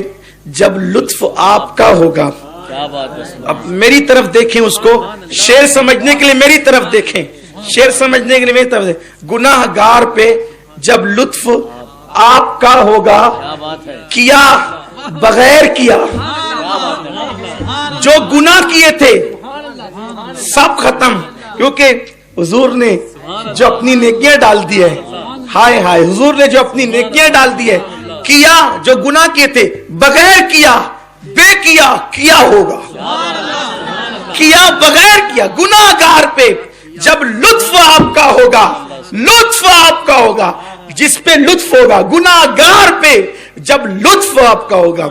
A: جب لطف آپ کا ہوگا، اب میری طرف دیکھیں، اس کو شعر سمجھنے کے لیے میری طرف دیکھیں، شعر سمجھنے کے لیے میری طرف دیکھیں، گناہ گار پہ جب لطف آپ کا ہوگا، کیا بغیر کیا، جو گناہ کیے تھے سب ختم، کیونکہ حضور نے جو اپنی نیکیاں ڈال دی ہے، ہائے ہائے، حضور نے جو اپنی نیکیاں ڈال دی ہے، کیا جو گناہ کیے تھے بغیر کیا، بے کیا ہوگا، کیا بغیر کیا، گناہ گار پہ جب لطف آپ کا ہوگا، لطف آپ کا ہوگا، جس پہ لطف ہوگا، گناہ گار پہ جب لطف آپ کا ہوگا،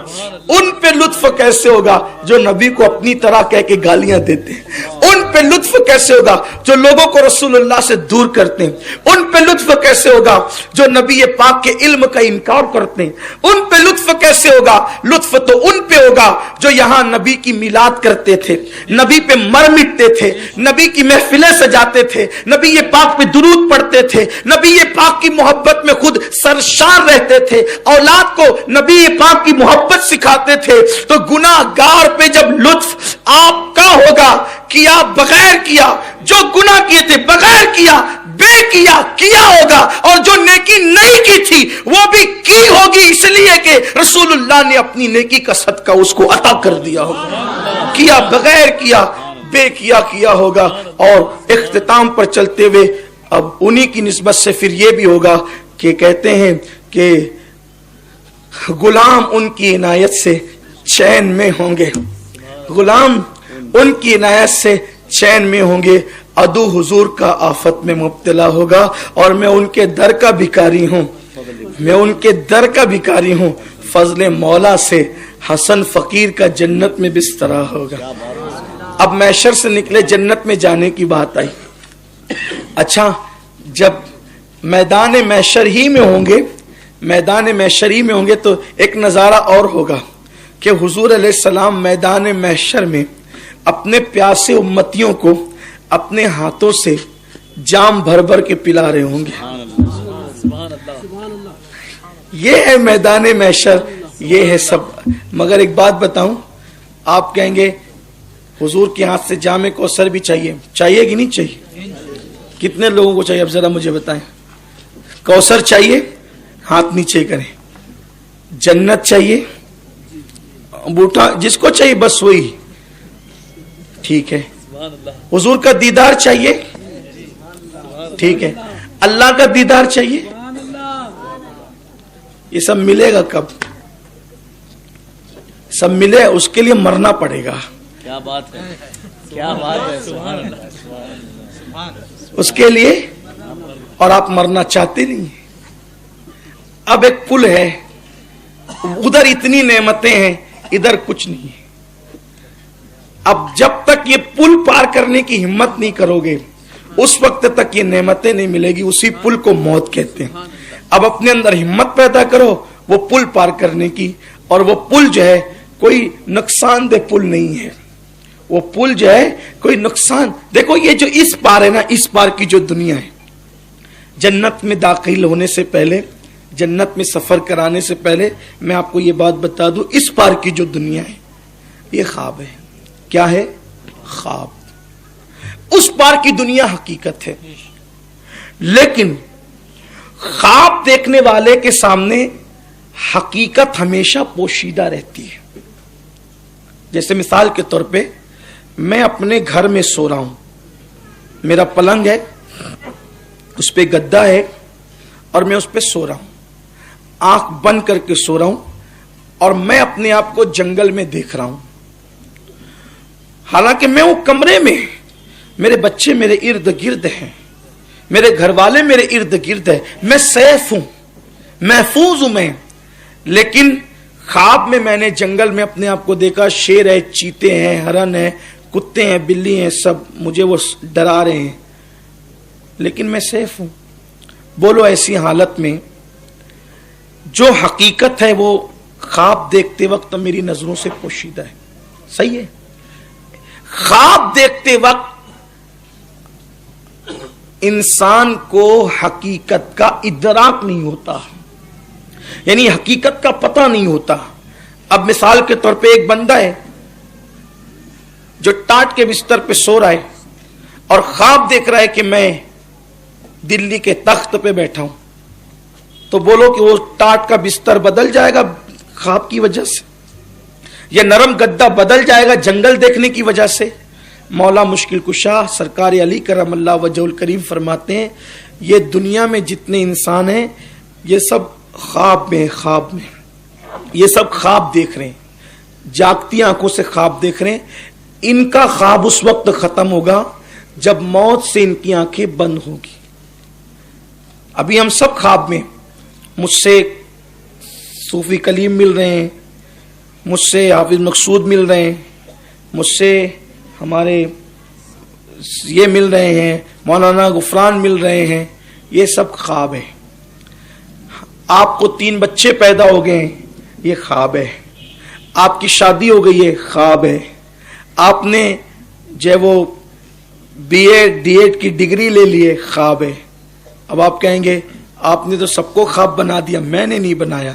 A: ان پہ لطف کیسے ہوگا جو نبی کو اپنی طرح کہہ کے گالیاں دیتے ہیں، ان پہ لطف کیسے ہوگا جو لوگوں کو رسول اللہ سے دور کرتے ہیں، ان پہ لطف کیسے ہوگا جو نبی پاک کے علم کا انکار کرتے ہیں، ان پہ لطف کیسے ہوگا، لطف تو ان پہ ہوگا جو یہاں نبی کی میلاد کرتے تھے، نبی پہ مر مٹتے تھے، نبی کی محفلیں سجاتے تھے، نبی پاک پہ درود پڑھتے تھے، نبی پاک کی محبت میں خود سرشار رہتے تھے، اولاد کو نبی پاک کی محبت سکھاتے تھے۔ تو گناہ گار پہ جب لطف آپ کا ہوگا، کیا بغیر کیا، جو گناہ کیے تھے بغیر کیا، بے کیا ہوگا، اور جو نیکی نہیں کی تھی وہ بھی کی ہوگی، اس لیے کہ رسول اللہ نے اپنی نیکی کا صدقہ اس کو عطا کر دیا ہوگا۔ کیا بغیر کیا بے کیا ہوگا. اور اختتام پر چلتے ہوئے اب انہی کی نسبت سے پھر یہ بھی ہوگا کہ کہتے ہیں کہ غلام ان کی عنایت سے چین میں ہوں گے, غلام ان کی عنایت سے چین میں ہوں گے, عدو حضور کا آفت میں مبتلا ہوگا, اور میں ان کے در کا بھکاری ہوں, میں ان کے در کا بھکاری ہوں, فضل مولا سے حسن فقیر کا جنت میں بسترا ہوگا. اب محشر سے نکلے جنت میں جانے کی بات آئی. اچھا, جب میدان محشر ہی میں ہوں گے, میدان محشر ہی میں ہوں گے تو ایک نظارہ اور ہوگا کہ حضور علیہ السلام میدان محشر میں اپنے پیاسے امتیوں کو اپنے ہاتھوں سے جام بھر بھر کے پلا رہے ہوں گے. یہ ہے میدان محشر, یہ ہے سب. مگر ایک بات بتاؤں, آپ کہیں گے حضور کے ہاتھ سے جام کوثر بھی چاہیے, چاہیے کہ نہیں چاہیے؟ کتنے لوگوں کو چاہیے اب ذرا مجھے بتائیں. کوثر چاہیے, ہاتھ نیچے کریں. جنت چاہیے, بوٹا جس کو چاہیے بس وہی ٹھیک ہے. حضور کا دیدار چاہیے, ٹھیک ہے. اللہ کا دیدار چاہیے. یہ سب ملے گا کب؟ سب ملے, اس کے لیے مرنا پڑے گا.
B: کیا بات ہے, کیا بات ہے, سبحان اللہ.
A: اس کے لیے, اور آپ مرنا چاہتے نہیں. اب ایک پل ہے, ادھر اتنی نعمتیں ہیں, ادھر کچھ نہیں ہے. اب جب تک یہ پل پار کرنے کی ہمت نہیں کرو گے اس وقت تک یہ نعمتیں نہیں ملے گی. اسی پل کو موت کہتے ہیں. اب اپنے اندر ہمت پیدا کرو وہ پل پار کرنے کی, اور وہ پل جو ہے کوئی نقصان دہ پل نہیں ہے. وہ پل جو ہے کوئی نقصان, دیکھو یہ جو اس پار ہے نا, اس پار کی جو دنیا ہے, جنت میں داخل ہونے سے پہلے, جنت میں سفر کرانے سے پہلے میں آپ کو یہ بات بتا دوں, اس پار کی جو دنیا ہے یہ خواب ہے. کیا ہے؟ خواب. اس پار کی دنیا حقیقت ہے. لیکن خواب دیکھنے والے کے سامنے حقیقت ہمیشہ پوشیدہ رہتی ہے. جیسے مثال کے طور پہ میں اپنے گھر میں سو رہا ہوں, میرا پلنگ ہے, اس پہ گدا ہے, اور میں اس پہ سو رہا ہوں, آنکھ بند کر کے سو رہا ہوں, اور میں اپنے آپ کو جنگل میں دیکھ رہا ہوں. حالانکہ میں وہ کمرے میں, میرے بچے میرے ارد گرد ہیں, میرے گھر والے میرے ارد گرد ہیں, میں سیف ہوں, محفوظ ہوں میں. لیکن خواب میں نے جنگل میں اپنے آپ کو دیکھا, شیر ہے, چیتے ہیں, ہرن ہے, کتے ہیں, بلی ہیں, سب مجھے وہ ڈرا رہے ہیں, لیکن میں سیف ہوں. بولو ایسی حالت میں جو حقیقت ہے وہ خواب دیکھتے وقت میری نظروں سے پوشیدہ ہے. صحیح ہے. خواب دیکھتے وقت انسان کو حقیقت کا ادراک نہیں ہوتا, یعنی حقیقت کا پتہ نہیں ہوتا. اب مثال کے طور پہ ایک بندہ ہے جو ٹاٹ کے بستر پہ سو رہا ہے اور خواب دیکھ رہا ہے کہ میں دلی کے تخت پہ بیٹھا ہوں, تو بولو کہ وہ ٹاٹ کا بستر بدل جائے گا خواب کی وجہ سے, یہ نرم گدا بدل جائے گا جنگل دیکھنے کی وجہ سے؟ مولا مشکل کشا سرکار علی کرم اللہ وجہ الکریم فرماتے ہیں یہ دنیا میں جتنے انسان ہیں یہ سب خواب میں, خواب میں, یہ سب خواب دیکھ رہے ہیں, جاگتی آنکھوں سے خواب دیکھ رہے ہیں. ان کا خواب اس وقت ختم ہوگا جب موت سے ان کی آنکھیں بند ہوگی. ابھی ہم سب خواب میں, مجھ سے صوفی کلیم مل رہے ہیں, مجھ سے حافظ مقصود مل رہے ہیں, مجھ سے ہمارے یہ مل رہے ہیں, مولانا غفران مل رہے ہیں, یہ سب خواب ہے. آپ کو 3 بچے پیدا ہو گئے ہیں, یہ خواب ہے. آپ کی شادی ہو گئی ہے, خواب ہے. آپ نے جو وہ بی ایڈ ڈی ایڈ کی ڈگری لے لی ہے, خواب ہے. اب آپ کہیں گے آپ نے تو سب کو خواب بنا دیا. میں نے نہیں بنایا.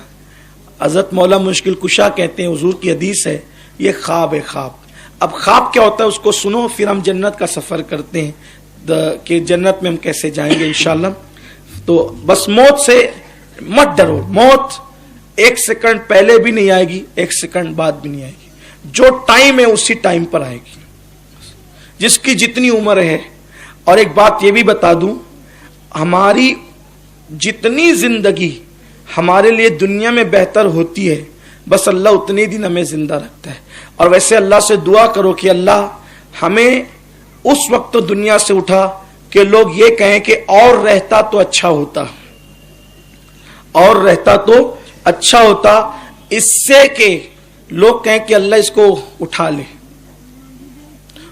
A: حضرت مولا مشکل کشا کہتے ہیں, حضور کی حدیث ہے, یہ خواب ہے, خواب. اب خواب کیا ہوتا ہے اس کو سنو, پھر ہم جنت کا سفر کرتے ہیں کہ جنت میں ہم کیسے جائیں گے انشاءاللہ. تو بس موت سے مت ڈرو, موت 1 سیکنڈ پہلے بھی نہیں آئے گی, 1 سیکنڈ بعد بھی نہیں آئے گی. جو ٹائم ہے اسی ٹائم پر آئے گی، جس کی جتنی عمر ہے. اور ایک بات یہ بھی بتا دوں، ہماری جتنی زندگی ہمارے لیے دنیا میں بہتر ہوتی ہے بس اللہ اتنے دن ہمیں زندہ رکھتا ہے. اور ویسے اللہ سے دعا کرو کہ اللہ ہمیں اس وقت تو دنیا سے اٹھا کہ لوگ یہ کہیں کہ اور رہتا تو اچھا ہوتا، اور رہتا تو اچھا ہوتا، اس سے کہ لوگ کہیں کہ اللہ اس کو اٹھا لے،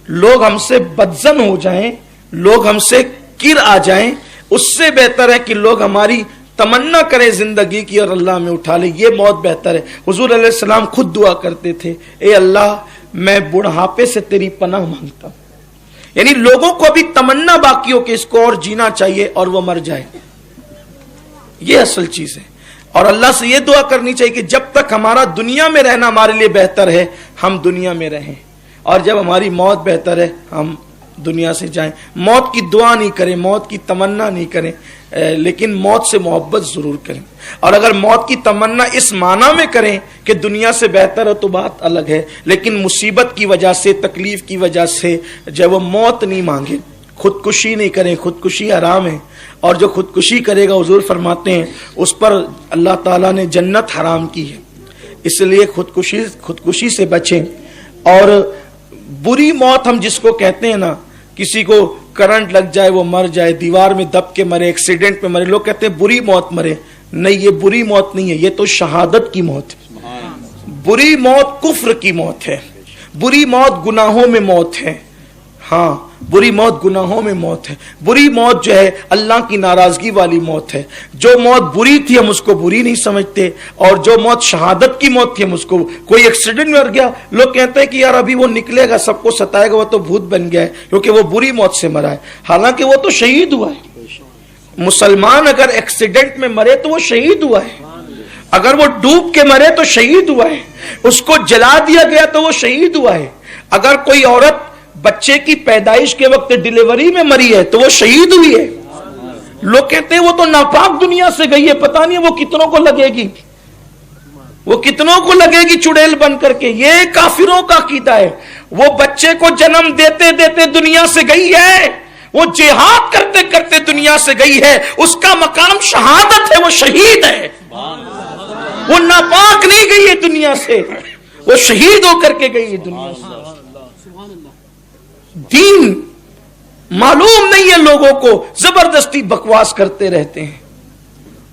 A: لوگ ہم سے بدظن ہو جائیں، لوگ ہم سے کر آ جائیں، اس سے بہتر ہے کہ لوگ ہماری تمنا کریں زندگی کی اور اللہ ہمیں اٹھا لے. یہ موت بہتر ہے. حضور علیہ السلام خود دعا کرتے تھے، اے اللہ میں بڑھاپے سے تیری پناہ مانگتا ہوں. یعنی لوگوں کو ابھی تمنا باقی ہو کہ اس کو اور جینا چاہیے اور وہ مر جائے. یہ اصل چیز ہے. اور اللہ سے یہ دعا کرنی چاہیے کہ جب تک ہمارا دنیا میں رہنا ہمارے لیے بہتر ہے ہم دنیا میں رہیں، اور جب ہماری موت بہتر ہے ہم دنیا سے جائیں. موت کی دعا نہیں کریں، موت کی تمنا نہیں کریں، لیکن موت سے محبت ضرور کریں. اور اگر موت کی تمنا اس معنی میں کریں کہ دنیا سے بہتر ہے تو بات الگ ہے، لیکن مصیبت کی وجہ سے، تکلیف کی وجہ سے جب وہ موت نہیں مانگے، خودکشی نہیں کریں. خودکشی حرام ہے، اور جو خودکشی کرے گا حضور فرماتے ہیں اس پر اللہ تعالیٰ نے جنت حرام کی ہے. اس لیے خودکشی سے بچیں. اور بری موت ہم جس کو کہتے ہیں نا، کسی کو کرنٹ لگ جائے وہ مر جائے، دیوار میں دب کے مرے، ایکسیڈنٹ میں مرے، لوگ کہتے ہیں بری موت مرے. نہیں، یہ بری موت نہیں ہے، یہ تو شہادت کی موت ہے. بری موت کفر کی موت ہے، بری موت گناہوں میں موت ہے. ہاں، بری موت گناہوں میں موت ہے. بری موت جو ہے اللہ کی ناراضگی والی موت ہے. جو موت بری تھی ہم اس کو بری نہیں سمجھتے، اور جو موت شہادت کی موت تھی ہم اس کو، کوئی ایکسیڈنٹ میں مر گیا لوگ کہتے ہیں کہ یار ابھی وہ نکلے گا، سب کو ستائے گا، وہ تو بھوت بن گیا ہے کیونکہ وہ بری موت سے مرا ہے. حالانکہ وہ تو شہید ہوا ہے. مسلمان اگر ایکسیڈنٹ میں مرے تو وہ شہید ہوا ہے، اگر وہ ڈوب کے مرے تو شہید ہوا ہے، اس کو جلا دیا گیا تو وہ شہید ہوا ہے. اگر کوئی عورت بچے کی پیدائش کے وقت ڈیلیوری میں مری ہے تو وہ شہید ہوئی ہے. لوگ کہتے ہیں وہ تو ناپاک دنیا سے گئی ہے، پتہ نہیں وہ کتنوں کو لگے گی، وہ کتنوں کو لگے گی چڑیل بن کر کے. یہ کافروں کا عقیدہ ہے. وہ بچے کو جنم دیتے دیتے دنیا سے گئی ہے، وہ جہاد کرتے کرتے دنیا سے گئی ہے، اس کا مقام شہادت ہے، وہ شہید ہے. وہ ناپاک نہیں گئی ہے دنیا سے، وہ شہید ہو کر کے گئی ہے دنیا سے. دین معلوم نہیں ہے لوگوں کو، زبردستی بکواس کرتے رہتے ہیں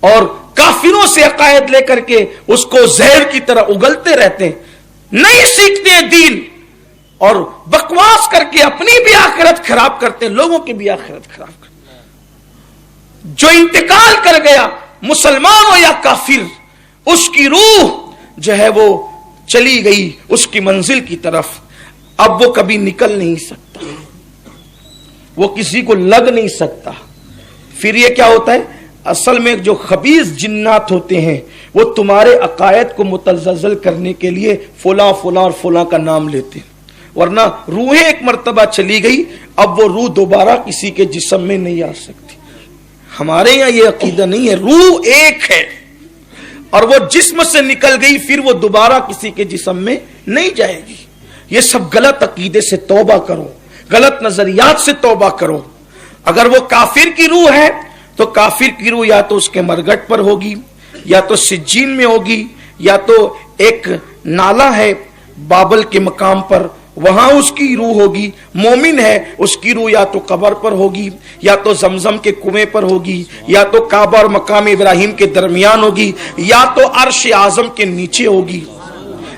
A: اور کافروں سے عقائد لے کر کے اس کو زہر کی طرح اگلتے رہتے ہیں. نہیں سیکھتے ہیں دین اور بکواس کر کے اپنی بھی آخرت خراب کرتے ہیں، لوگوں کی بھی آخرت خراب کرتے ہیں. جو انتقال کر گیا مسلمان ہو یا کافر، اس کی روح جو ہے وہ چلی گئی اس کی منزل کی طرف. اب وہ کبھی نکل نہیں سکتا، وہ کسی کو لگ نہیں سکتا. پھر یہ کیا ہوتا ہے؟ اصل میں جو خبیث جنات ہوتے ہیں وہ تمہارے عقائد کو متزلزل کرنے کے لیے فلاں فلاں اور فلاں کا نام لیتے ہیں. ورنہ روحیں ایک مرتبہ چلی گئی، اب وہ روح دوبارہ کسی کے جسم میں نہیں آ سکتی. ہمارے یہاں یہ عقیدہ نہیں ہے. روح ایک ہے اور وہ جسم سے نکل گئی پھر وہ دوبارہ کسی کے جسم میں نہیں جائے گی. یہ سب غلط عقیدے سے توبہ کرو، غلط نظریات سے توبہ کرو. اگر وہ کافر کی روح ہے تو کافر کی روح یا تو اس کے مرگٹ پر ہوگی، یا تو سجین میں ہوگی، یا تو ایک نالہ ہے بابل کے مقام پر وہاں اس کی روح ہوگی. مومن ہے اس کی روح یا تو قبر پر ہوگی، یا تو زمزم کے کنویں پر ہوگی، یا تو کعبہ اور مقام ابراہیم کے درمیان ہوگی، یا تو عرش اعظم کے نیچے ہوگی.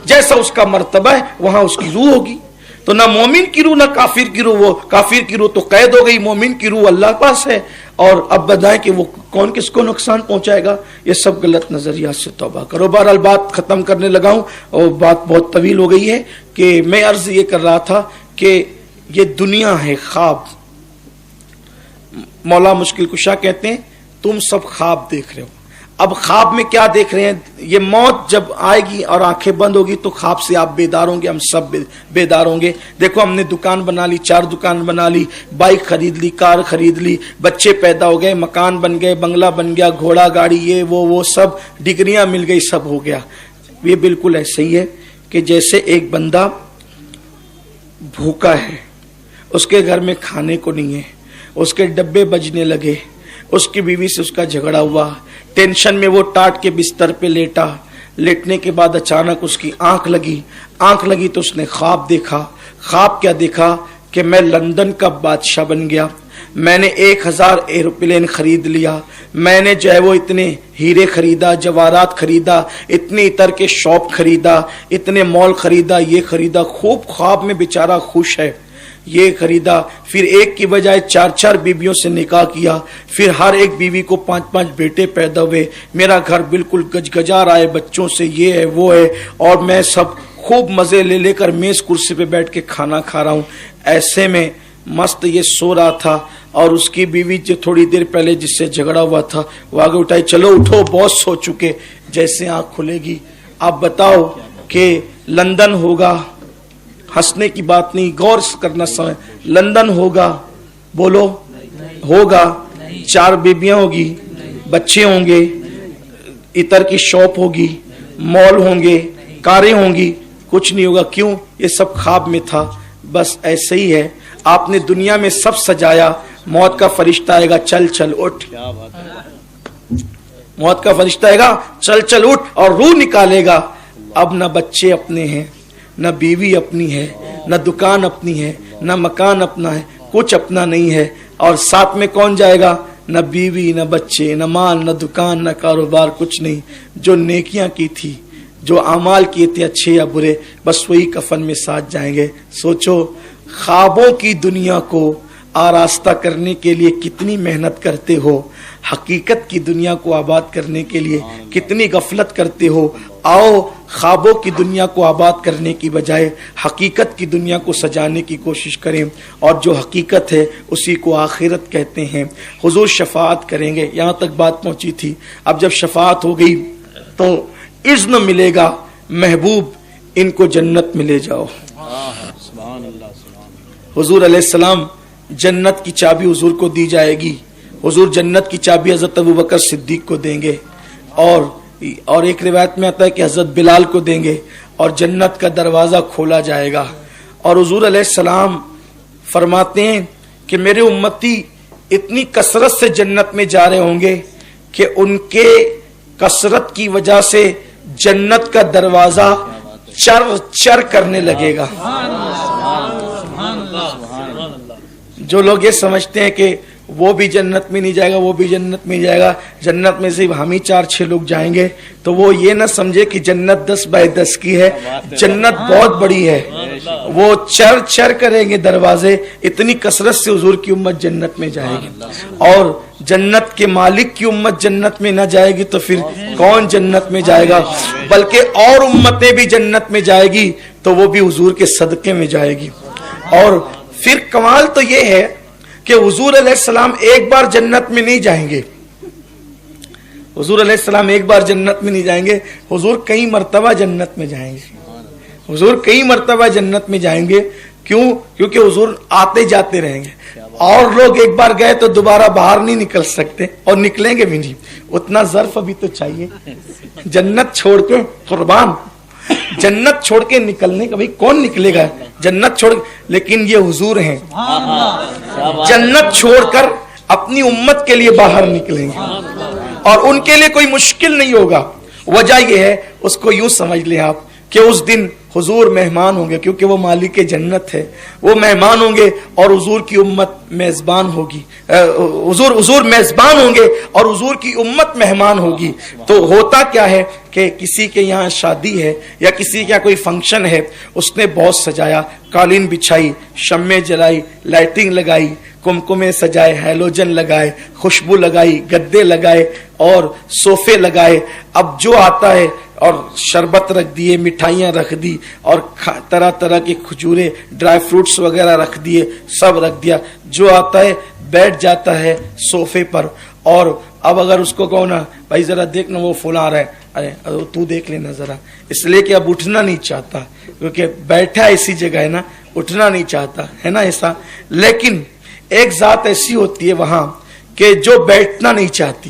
A: جیسا اس کا مرتبہ ہے وہاں اس کی روح ہوگی. تو نہ مومن کی روح نہ کافر کی روح. وہ کافر کی روح تو قید ہو گئی، مومن کی روح اللہ پاس ہے. اور اب بتائیں کہ وہ کون کس کو نقصان پہنچائے گا؟ یہ سب غلط نظریات سے توبہ کرو. بہرحال بات ختم کرنے لگا ہوں اور بات بہت طویل ہو گئی ہے. کہ میں عرض یہ کر رہا تھا کہ یہ دنیا ہے خواب. مولا مشکل کشا کہتے ہیں تم سب خواب دیکھ رہے ہو. اب خواب میں کیا دیکھ رہے ہیں؟ یہ موت جب آئے گی اور آنکھیں بند ہوگی تو خواب سے آپ بیدار ہوں گے، ہم سب بیدار ہوں گے. دیکھو ہم نے دکان بنا لی، 4 دکان بنا لی، بائک خرید لی، کار خرید لی، بچے پیدا ہو گئے، مکان بن گئے، بنگلہ بن گیا، گھوڑا گاڑی، یہ وہ سب ڈگریاں مل گئی، سب ہو گیا. یہ بالکل ایسے ہی ہے کہ جیسے ایک بندہ بھوکا ہے, اس کے گھر میں کھانے کو نہیں ہے, اس کے ڈبے بجنے لگے, اس کی بیوی سے اس کا جھگڑا ہوا, ٹینشن میں وہ ٹاٹ کے بستر پہ لیٹا, لیٹنے کے بعد اچانک اس کی آنکھ لگی تو اس نے خواب دیکھا. خواب کیا دیکھا کہ میں لندن کا بادشاہ بن گیا, میں نے 1000 ایروپلین خرید لیا, میں نے جو ہے وہ اتنے ہیرے خریدا, جواہرات خریدا, اتنے عطر کے شاپ خریدا, اتنے مال خریدا, یہ خریدا. خوب خواب میں بیچارہ خوش ہے, یہ خریدا. پھر ایک کی بجائے 4 بیویوں سے نکاح کیا, پھر ہر ایک بیوی کو 5 بیٹے پیدا ہوئے. میرا گھر بالکل گجگجا رہا ہے بچوں سے, یہ ہے وہ ہے, اور میں سب خوب مزے لے کر میز کرسی پہ بیٹھ کے کھانا کھا رہا ہوں. ایسے میں مست یہ سو رہا تھا, اور اس کی بیوی جو تھوڑی دیر پہلے جس سے جھگڑا ہوا تھا وہ آگے اٹھائی, چلو اٹھو بہت سو چکے. جیسے آنکھ کھلے گی, آپ بتاؤ کہ لندن ہوگا, ہنسنے کی بات نہیں, غور کرنا سمجھ, لندن ہوگا, بولو ہوگا, 4 بیبیاں ہوگی, بچے ہوں گے, عطر کی شاپ ہوگی, مال ہوں گے, کاریں ہوں گی, کچھ نہیں ہوگا. کیوں؟ یہ سب خواب میں تھا. بس ایسے ہی ہے, آپ نے دنیا میں سب سجایا, موت کا فرشتہ آئے گا, چل چل اٹھ, موت کا فرشتہ آئے گا, چل چل اٹھ, اور روح نکالے گا. اب نہ بچے اپنے ہیں, نہ بیوی اپنی ہے, نہ دکان اپنی ہے, نہ مکان اپنا ہے, کچھ اپنا نہیں ہے. اور ساتھ میں کون جائے گا؟ نہ بیوی, نہ بچے, نہ مال, نہ دکان, نہ کاروبار, کچھ نہیں. جو نیکیاں کی تھی, جو اعمال کیے تھے اچھے یا برے, بس وہی کفن میں ساتھ جائیں گے. سوچو, خوابوں کی دنیا کو آراستہ کرنے کے لیے کتنی محنت کرتے ہو, حقیقت کی دنیا کو آباد کرنے کے لیے کتنی غفلت کرتے ہو. آؤ خوابوں کی دنیا کو آباد کرنے کی بجائے حقیقت کی دنیا کو سجانے کی کوشش کریں, اور جو حقیقت ہے اسی کو آخرت کہتے ہیں. حضور شفاعت کریں گے, یہاں تک بات پہنچی تھی. اب جب شفاعت ہو گئی تو اذن ملے گا, محبوب ان کو جنت میں لے جاؤ. حضور علیہ السلام, جنت کی چابی حضور کو دی جائے گی. حضور جنت کی چابی حضرت ابوبکر صدیق کو دیں گے, اور ایک روایت میں آتا ہے کہ حضرت بلال کو دیں گے, اور جنت کا دروازہ کھولا جائے گا. اور حضور علیہ السلام فرماتے ہیں کہ میرے امتی اتنی کثرت سے جنت میں جا رہے ہوں گے کہ ان کے کثرت کی وجہ سے جنت کا دروازہ چر چر کرنے لگے گا. جو لوگ یہ سمجھتے ہیں کہ وہ بھی جنت میں نہیں جائے گا, وہ بھی جنت میں جائے گا, جنت میں صرف ہم ہی 4-6 لوگ جائیں گے, تو وہ یہ نہ سمجھے کہ جنت 10x10 کی ہے. جنت بہت بڑی ہے, وہ چر چر کریں گے دروازے. اتنی کثرت سے حضور کی امت جنت میں جائے گی, اور جنت کے مالک کی امت جنت میں نہ جائے گی تو پھر کون جنت میں جائے گا؟ بلکہ اور امتیں بھی جنت میں جائے گی تو وہ بھی حضور کے صدقے میں جائے گی. اور پھر کمال تو یہ ہے کہ حضور علیہ السلام ایک بار جنت میں نہیں جائیں گے. حضور علیہ السلام ایک بار جنت میں نہیں جائیں گے, حضور کئی مرتبہ جنت میں جائیں گے. حضور کئی مرتبہ جنت میں جائیں گے. کیوں؟ کیونکہ حضور آتے جاتے رہیں گے, اور لوگ ایک بار گئے تو دوبارہ باہر نہیں نکل سکتے, اور نکلیں گے بھی نہیں. اتنا ظرف ابھی تو چاہیے. جنت چھوڑ کے, قربان, جنت چھوڑ کے نکلنے کا بھائی کون نکلے گا جنت چھوڑ, لیکن یہ حضور ہیں, جنت چھوڑ کر اپنی امت کے لیے باہر نکلیں گے, اور ان کے لیے کوئی مشکل نہیں ہوگا. وجہ یہ ہے, اس کو یوں سمجھ لیں آپ کہ اس دن حضور مہمان ہوں گے, کیونکہ وہ مالک جنت ہے, وہ مہمان ہوں گے, اور حضور کی امت میزبان ہوگی. حضور میزبان ہوں گے اور حضور کی امت مہمان ہوگی. تو ہوتا کیا ہے کہ کسی کے یہاں شادی ہے یا کسی کے یہاں کوئی فنکشن ہے, اس نے بہت سجایا, قالین بچھائی, شمع جلائی, لائٹنگ لگائی, کمکمے سجائے, ہیلوجن لگائے, خوشبو لگائی, گدے لگائے اور صوفے لگائے. اب جو آتا ہے, اور شربت رکھ دیے, مٹھائیاں رکھ دی, اور طرح طرح کی کھجورے, ڈرائی فروٹس وغیرہ رکھ دیے, سب رکھ دیا. جو آتا ہے بیٹھ جاتا ہے صوفے پر, اور اب اگر اس کو کہو نا بھائی ذرا دیکھنا وہ فلاں آ رہا ہے, ارے تو دیکھ لینا ذرا, اس لیے کہ اب اٹھنا نہیں چاہتا, کیونکہ بیٹھا اسی جگہ ہے نا, اٹھنا نہیں چاہتا ہے نا ایسا. لیکن ایک ذات ایسی ہوتی ہے وہاں کہ جو بیٹھنا نہیں چاہتی,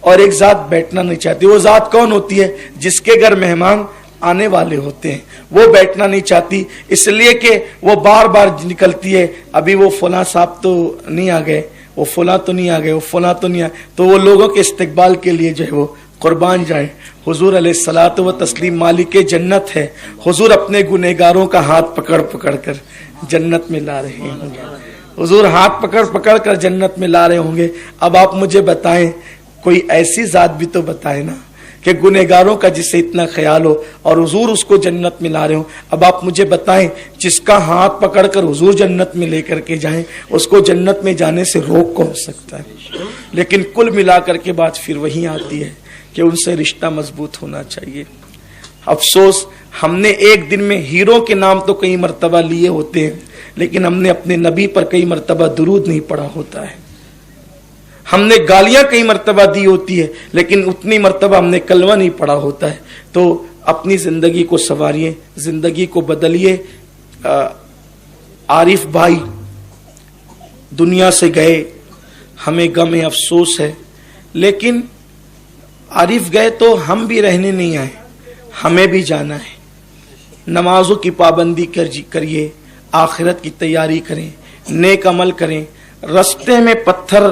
A: اور ایک ذات بیٹھنا نہیں چاہتی. وہ ذات کون ہوتی ہے؟ جس کے گھر مہمان آنے والے ہوتے ہیں. وہ بیٹھنا نہیں چاہتی اس لیے کہ وہ بار بار نکلتی ہے. ابھی وہ فلاں صاحب تو نہیں آ گئے, وہ فلاں تو نہیں آ گئے, وہ فلاں تو نہیں آئے, تو وہ لوگوں کے استقبال کے لیے جو ہے وہ قربان جائے. حضور علیہ الصلوۃ و تسلیم مالک جنت ہے. حضور اپنے گنہگاروں کا ہاتھ پکڑ پکڑ کر جنت میں لا رہے ہوں گے. حضور ہاتھ پکڑ پکڑ کر جنت میں لا رہے ہوں گے. اب آپ مجھے بتائیں, کوئی ایسی ذات بھی تو بتائے نا کہ گنہگاروں کا جسے اتنا خیال ہو اور حضور اس کو جنت میں لا رہے ہوں. اب آپ مجھے بتائیں, جس کا ہاتھ پکڑ کر حضور جنت میں لے کر کے جائیں, اس کو جنت میں جانے سے روک کون سکتا ہے؟ لیکن کل ملا کر کے بات پھر وہی آتی ہے کہ ان سے رشتہ مضبوط ہونا چاہیے. افسوس, ہم نے ایک دن میں ہیروں کے نام تو کئی مرتبہ لیے ہوتے ہیں, لیکن ہم نے اپنے نبی پر کئی مرتبہ درود نہیں پڑھا ہوتا ہے. ہم نے گالیاں کئی مرتبہ دی ہوتی ہے, لیکن اتنی مرتبہ ہم نے کلمہ نہیں پڑھا ہوتا ہے. تو اپنی زندگی کو سنواریے, زندگی کو بدلیے. عارف بھائی دنیا سے گئے, ہمیں غم ہے, افسوس ہے, لیکن عارف گئے تو ہم بھی رہنے نہیں آئے, ہمیں بھی جانا ہے. نمازوں کی پابندی کریے, آخرت کی تیاری کریں, نیک عمل کریں. رستے میں پتھر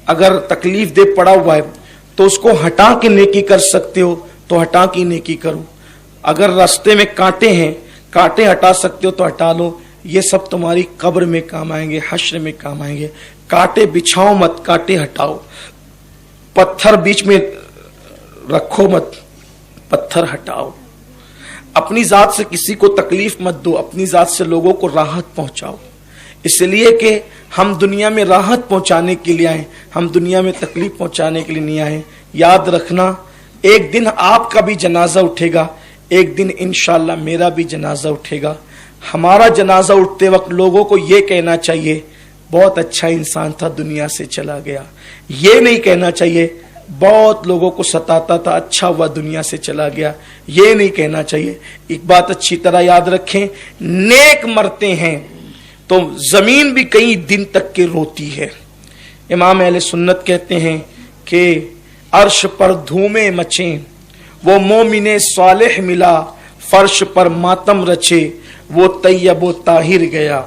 A: اگر تکلیف دے پڑا ہوا ہے تو اس کو ہٹا کے نیکی کر سکتے ہو تو ہٹا کے نیکی کرو. اگر راستے میں کانٹے ہیں, کانٹے ہٹا سکتے ہو تو ہٹا لو. یہ سب تمہاری قبر میں کام آئیں گے, حشر میں کام آئیں گے. کانٹے بچھاؤ مت, کانٹے ہٹاؤ. پتھر بیچ میں رکھو مت, پتھر ہٹاؤ. اپنی ذات سے کسی کو تکلیف مت دو, اپنی ذات سے لوگوں کو راحت پہنچاؤ. اس لیے کہ ہم دنیا میں راحت پہنچانے کے لیے آئے, ہم دنیا میں تکلیف پہنچانے کے لیے نہیں آئے. یاد رکھنا, ایک دن آپ کا بھی جنازہ اٹھے گا, ایک دن انشاءاللہ میرا بھی جنازہ اٹھے گا. ہمارا جنازہ اٹھتے وقت لوگوں کو یہ کہنا چاہیے بہت اچھا انسان تھا, دنیا سے چلا گیا. یہ نہیں کہنا چاہیے بہت لوگوں کو ستاتا تھا, اچھا ہوا دنیا سے چلا گیا. یہ نہیں کہنا چاہیے. ایک بات اچھی طرح یاد رکھیں, نیک مرتے ہیں تو زمین بھی کئی دن تک کے روتی ہے. امام اہل سنت کہتے ہیں کہ عرش پر دھومیں مچیں, وہ مومن صالح ملا, فرش پر ماتم رچے, وہ طیب و طاہر گیا.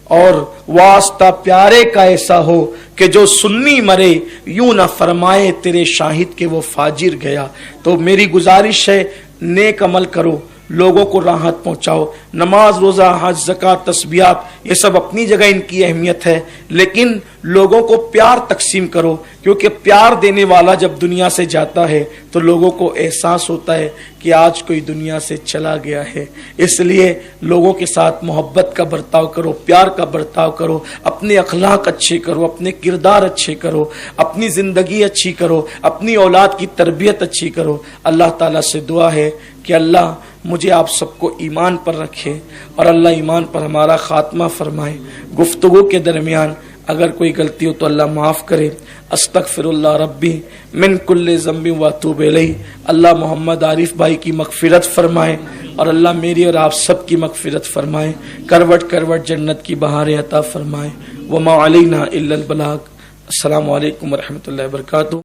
A: اور واسطہ پیارے کا ایسا ہو کہ جو سنی مرے, یوں نہ فرمائے تیرے شاہد کے وہ فاجر گیا. تو میری گزارش ہے, نیک عمل کرو, لوگوں کو راحت پہنچاؤ. نماز, روزہ, حج, زکوٰۃ, تسبیحات, یہ سب اپنی جگہ ان کی اہمیت ہے, لیکن لوگوں کو پیار تقسیم کرو, کیونکہ پیار دینے والا جب دنیا سے جاتا ہے تو لوگوں کو احساس ہوتا ہے کہ آج کوئی دنیا سے چلا گیا ہے. اس لیے لوگوں کے ساتھ محبت کا برتاؤ کرو, پیار کا برتاؤ کرو, اپنے اخلاق اچھے کرو, اپنے کردار اچھے کرو, اپنی زندگی اچھی کرو, اپنی اولاد کی تربیت اچھی کرو. اللہ تعالیٰ سے دعا ہے کہ اللہ مجھے آپ سب کو ایمان پر رکھے اور اللہ ایمان پر ہمارا خاتمہ فرمائے. گفتگو کے درمیان اگر کوئی غلطی ہو تو اللہ معاف کرے. استغفر اللہ ربی من کل ذنب و اتوب الیہ. اللہ محمد عارف بھائی کی مغفرت فرمائے اور اللہ میری اور آپ سب کی مغفرت فرمائے. کروٹ کروٹ جنت کی بہاریں عطا فرمائے. وما علینا الا البلاغ. السلام علیکم ورحمۃ اللہ وبرکاتہ.